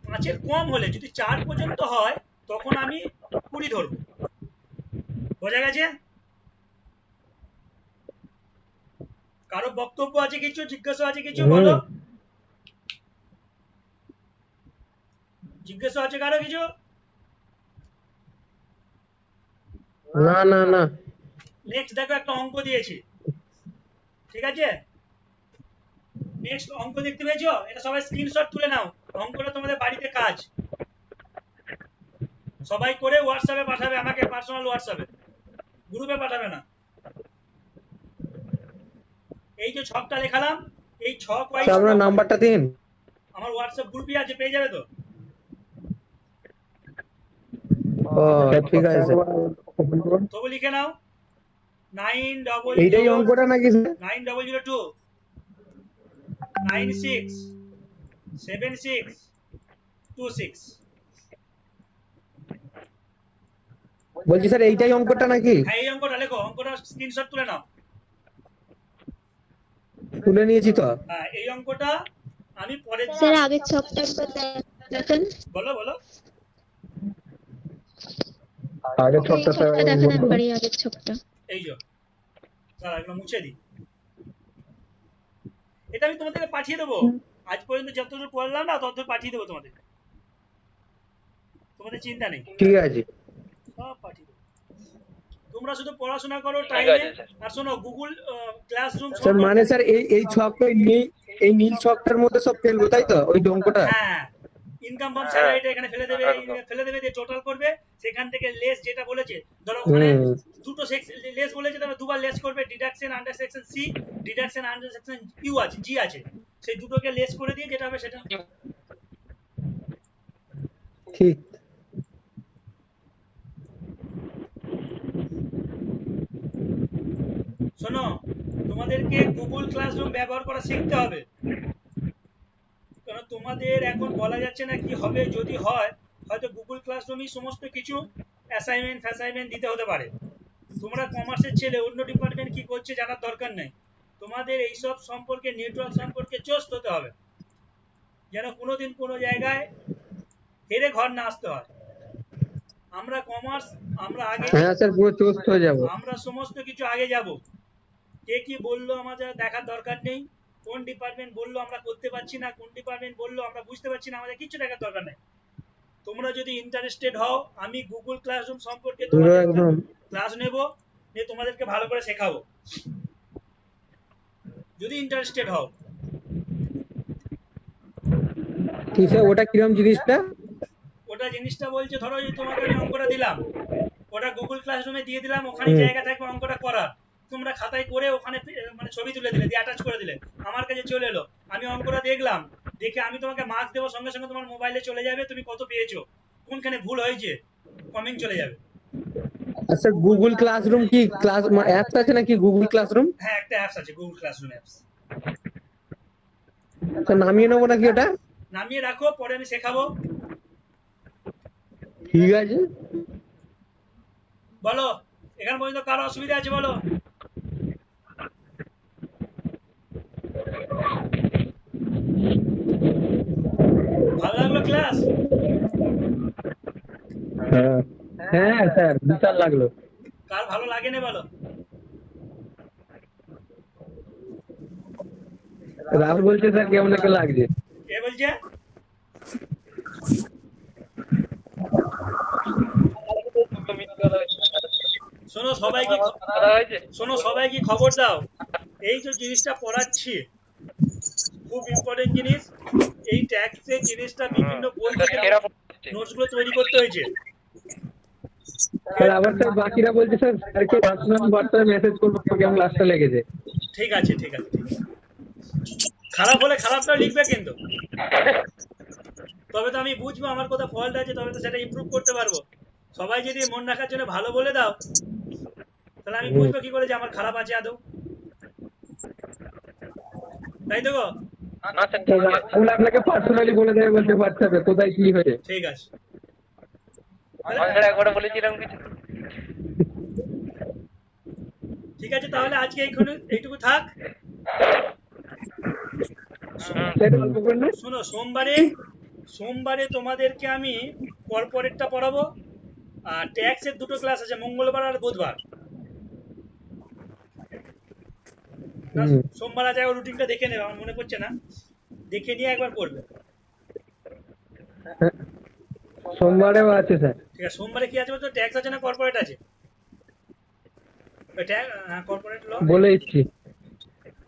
5-এর কম হলে, যদি 4 পর্যন্ত হয় তখন আমি 20 ধরবো। বোঝা গেছে? কারো বক্তব্য আছে কিছু, জিজ্ঞাসা আছে কিছু, বলো। জিজ্ঞাসা আছে কারো কিছু? না না না। নেক্সট দেখো একটা অঙ্ক দিয়েছি, ঠিক আছে? নেক্সট অঙ্ক দেখতে পেয়েছো? এটা সবাই স্ক্রিনশট তুলে নাও, অঙ্কটা তোমাদের বাড়িতে কাজ, সবাই করে হোয়াটসঅ্যাপে পাঠাবে, আমাকে পার্সোনাল হোয়াটসঅ্যাপে, গ্রুপে পাঠাবে না। এই যে ছকটা লেখালাম, এই ছক ওয়াইজ আপনার নাম্বারটা দিন। আমার হোয়াটসঅ্যাপ গ্রুপে আছে, পেয়ে যাবে তো। ও ঠিক আছে স্যার। তবু লিখে নাও, 900 এইটাই অঙ্কটা নাকি স্যার? 9002 96 76 26। বলছি স্যার এইটাই অঙ্কটা নাকি? হ্যাঁ এই অঙ্কটা লেখো, অঙ্কটা স্ক্রিনশট তুলে নাও। তুলে নিয়েছি তো। হ্যাঁ এই অঙ্কটা আমি পরে স্যার আগের ছকটা একবার দেখান। বলো বলো। আগে এই ছকটা দেখান একবার, এই আগের ছকটা। এই যে দাঁড়া এগুলো মুছে দিই, এটা আমি তোমাদেরকে পাঠিয়ে দেবো, আজ পর্যন্ত যতদূর পড়লাম না ততদূর পাঠিয়ে দেবো তোমাদের, তোমাদের চিন্তা নেই, ঠিক আছে। সব পাঠিয়ে দেবো। তোমরা শুধু পড়াশোনা করো ঠিক টাইমে। আছে স্যার। আর শোনো গুগল ক্লাসরুম স্যার মানে স্যার এই ছকটা এই নীল ছকটার মধ্যে সব ফেলবো তাই তো? ওই অঙ্কটা? হ্যাঁ ইনকাম ফ্রম হ্যাঁ, স্যালারিটা এখানে ফেলে দেবে, একদম। ফেলে দেবে দিয়ে টোটাল করবে, সেখান থেকে লেস যেটা বলেছে, ধরো ওখানে দুটো লেস বলেছে, তাহলে দুবার লেস করবে, deduction under section C, deduction under section U আছে, জি আছে, সেই দুটোকে লেস করে দিয়ে যেটা হবে সেটা। ঠিক। শোনো তোমাদেরকে গুগল ক্লাসরুম ব্যবহার করা শিখতে হবে, কারণ তোমাদের এখন বলা যাচ্ছে না কি হবে, যদি হয় হয়তো গুগল ক্লাসরুমই সমস্ত কিছু অ্যাসাইনমেন্ট দিতে হতে পারে। তোমরা কমার্সের ছেলে, অন্য ডিপার্টমেন্ট কি করছে জানার দরকার নেই, তোমাদের এইসব সম্পর্কে, নেটওয়ার্ক সম্পর্কে চোস্ত হতে হবে, যেন কোনোদিন কোনো জায়গায় হেরে ঘর না আসতে হয়। আমরা কমার্স, আমরা আগে, হ্যাঁ স্যার পুরো চোস্ত হয়ে যাবো। আমরা সমস্ত কিছু আগে যাব, কে কি বললো আমাদের দেখার দরকার নেই, কোন ডিপার্টমেন্ট বললো আমরা করতে পারছি না, কোন ডিপার্টমেন্ট বললো আমরা বুঝতে পারছি না, আমাদের কিছু দেখার দরকার নেই। তোমরা যদি ইন্টারেস্টেড হও, আমি গুগল ক্লাসরুম সম্পর্কে পুরো তোমাদের একদম ক্লাস নেব, নিয়ে তোমাদেরকে ভালো করে শেখাবো, যদি ইন্টারেস্টেড হও। ঠিক আছে। ওটা কিরকম জিনিসটা? ওটা জিনিসটা বলছে, ধরো যে তোমাকে আমি অঙ্কটা দিলাম, ওটা গুগল ক্লাসরুমে দিয়ে দিলাম, ওখানে জায়গা থাকবে অঙ্কটা করার, তোমরা খাতায় করে ওখানে মানে ছবি তুলে দিলে, দিয়ে অ্যাটাচ করে দিলে, আমার কাছে চলে এলো, আমি অঙ্কটা দেখলাম, দেখে আমি তোমাকে মার্কস দেবো, সঙ্গে সঙ্গে তোমার মোবাইলে চলে যাবে, তুমি কত পেয়েছো, কোনখানে ভুল হয়েছে, কমেন্ট চলে যাবে। আচ্ছা গুগল ক্লাসরুম কি ক্লাস অ্যাপস আছে নাকি গুগল ক্লাসরুম? হ্যাঁ একটা অ্যাপস আছে, গুগল ক্লাসরুম অ্যাপস। আচ্ছা নামিয়ে নেবো নাকি ওটা? নামিয়ে রাখো, পরে আমি শেখাবো। ঠিক আছে। বলো এখান পর্যন্ত কারো অসুবিধা আছে বলো? ভালো লাগলো ক্লাস? হ্যাঁ হ্যাঁ স্যার বিশাল লাগলো। কার ভালো লাগে না বলো? রাহুল বলছে স্যার কেমন একটা লাগছে। কে বলছে? শোনো সবাইকে খবর দাও, এই যে জিনিসটা পড়াচ্ছি খুব ইম্পর্টেন্ট জিনিস। এই ট্যাক্সের জিনিসটা বিভিন্ন বই থেকে নোটসগুলো তৈরি করতে হয়েছে। স্যার আবার স্যার বাকিরা বলছে স্যার স্যারকে পার্সোনাল হোয়াটসঅ্যাপে মেসেজ করবো কেমন ক্লাসটা লেগেছে। ঠিক আছে ঠিক আছে ঠিক আছে। খারাপ হলে খারাপটাও লিখবে কিন্তু, তবে তো আমি বুঝবো আমার কোথাও ফল্ট আছে, তবে তো সেটা ইমপ্রুভ করতে পারবো। সবাই যদি মন রাখার জন্য ভালো বলে দাও, তাহলে আমি বুঝবো কি করে যে আমার খারাপ আছে আদৌ, তাই তো গো? রাহুল আপনাকে পার্সোনালি বলে দেবে বলছে হোয়াটসঅ্যাপে কোথায় কি হয়েছে। ঠিক আছে, ঠিক আছে তাহলে আজকে এইটুকু থাক। সেটা অল্প করে না। শোনো, সোমবারে তোমাদেরকে আমি কর্পোরেটটা পড়াবো, আর ট্যাক্সের দুটো ক্লাস আছে, মঙ্গলবার আর বুধবার। সোমবার আছে, রুটিনটা দেখে নেবে, আমার মনে পড়ছে না, দেখে নিয়ে একবার পড়বে। সোমবারেও আছে স্যার। ঠিক আছে, সোমবারে কি আছে বলতো? ট্যাক্স আছে না কর্পোরেট আছে? কর্পোরেট ল বলে দিচ্ছি।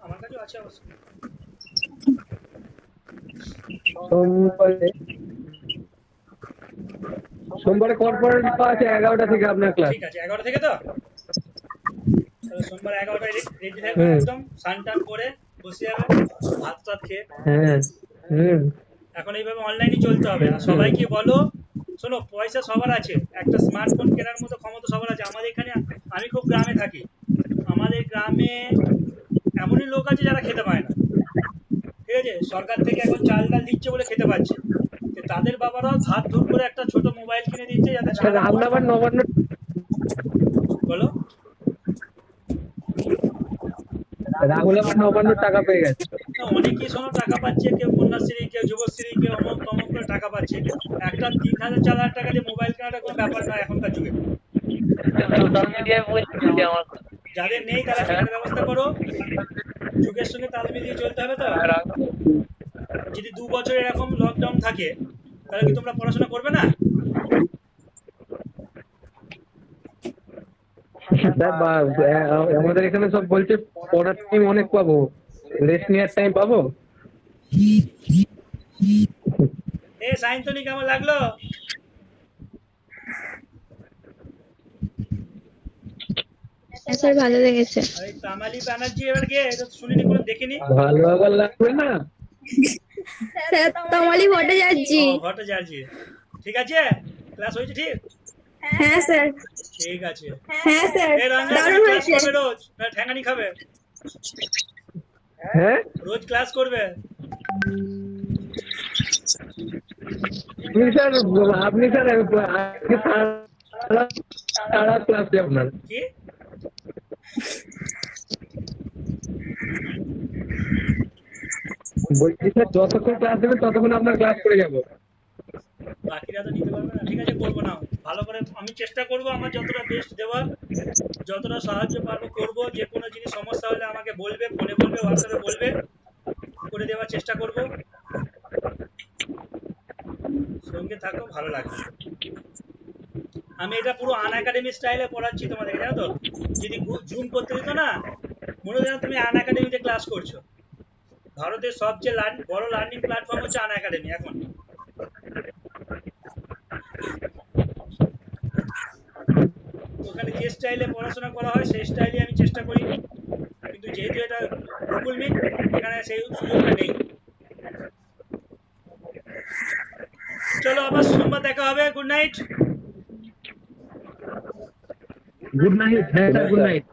আমার কাছেও আছে অবশ্য। সোমবারে কর্পোরেট আছে 11টা থেকে আপনার ক্লাস। ঠিক আছে, 11টা থেকে তো? তাহলে সোমবার 11টায় রেডি থাকবে, একদম স্নান টান করে বসে যাবে ভাত টাত খেয়ে। হ্যাঁ এখন এইভাবে অনলাইনে চলতে হবে। আর সবাইকে বলো, শোনো পয়সা সবার আছে, একটা স্মার্টফোন কেনার মতো ক্ষমতা সবার আছে। আমাদের এখানে, আমি খুব গ্রামে থাকি, আমাদের গ্রামে এমনই লোক আছে যারা খেতে পায় না, ঠিক আছে? সরকার থেকে এখন চাল ডাল দিচ্ছে বলে খেতে পাচ্ছে, তাদের বাবারাও ধার ধুর করে একটা ছোট মোবাইল কিনে দিচ্ছে যাতে রাহুল আবার নবান্ন। বলো। রাহুল আবার 59 টাকা পেয়ে গেছে। অনেকেই শোনো টাকা পাচ্ছে, কেউ কন্যাশ্রী, কেউ যুবশ্রী, কেউ অমুক তমুক করে টাকা পাচ্ছে। একটা 3,000 4,000 টাকা দিয়ে মোবাইল কেনাটা কোনো ব্যাপার না এখনকার যুগে। যাদের নেই তারা কেনার ব্যবস্থা করো, যুগের সঙ্গে তাল মিলিয়ে চলতে হবে। তো যদি 2 বছর এরকম লকডাউন থাকে, তাহলে কি তোমরা পড়াশোনা করবে না? আমাদের এখানে সব বলছে পড়ার টাইম অনেক পাবো, রেস্ট নেওয়ার টাইম পাবো। সাইন্সনি কেমন লাগলো? স্যার ভালো লেগেছে। তামালি ব্যানার্জি এবার কে? এটা শুনিনি, কোনো দেখিনি। ভালো আবার লাগবে না স্যার তমালি ভট্টাচার্য। ভট্টাচার্য, ঠিক আছে। ক্লাস হয়েছে ঠিক? হ্যাঁ স্যার। ঠিক আছে। হ্যাঁ স্যার, দারুণ হয়েছে। রোজ ঠ্যাঙ্গানি খাবে? হ্যাঁ রোজ ক্লাস করবে? আপনি স্যার আজকে সারা ক্লাস আপনার কি বলছি স্যার, যতক্ষণ ক্লাস দেবেন ততক্ষণ আপনার ক্লাস করে যাবো। বাকিরা তো নিতে পারবে না। ঠিক আছে, করবো না, ভালো করে আমি চেষ্টা করবো, আমার যতটা বেস্ট দেওয়ার, যতটা সাহায্য পারবো করবো। যে কোনো জিনিস সমস্যা হলে আমাকে বলবে, ফোনে বলবে, হোয়াটসঅ্যাপে বলবে, করে দেওয়ার চেষ্টা করবো। সঙ্গে থাকো, ভালো লাগবে। আমি এটা পুরো আনএকাডেমি স্টাইলে পড়াচ্ছি তোমাদেরকে, জানো তো? যদি জুম করতে দিত না, মনে হয় তুমি আনএকাডেমিতে ক্লাস করছো। ভারতের সবচেয়ে বড় লার্নিং প্ল্যাটফর্ম হচ্ছে আনএকাডেমি এখন। ওখানে যে স্টাইলে পড়াশোনা করা হয় সেই স্টাইলে আমি চেষ্টা করি, কিন্তু যেহেতু এটা গুগল মিট, এখানে সেই সুযোগটা নেই। চলো আবার সোমবার দেখা হবে। Good night. Good night. হ্যাঁ স্যার, গুড নাইট।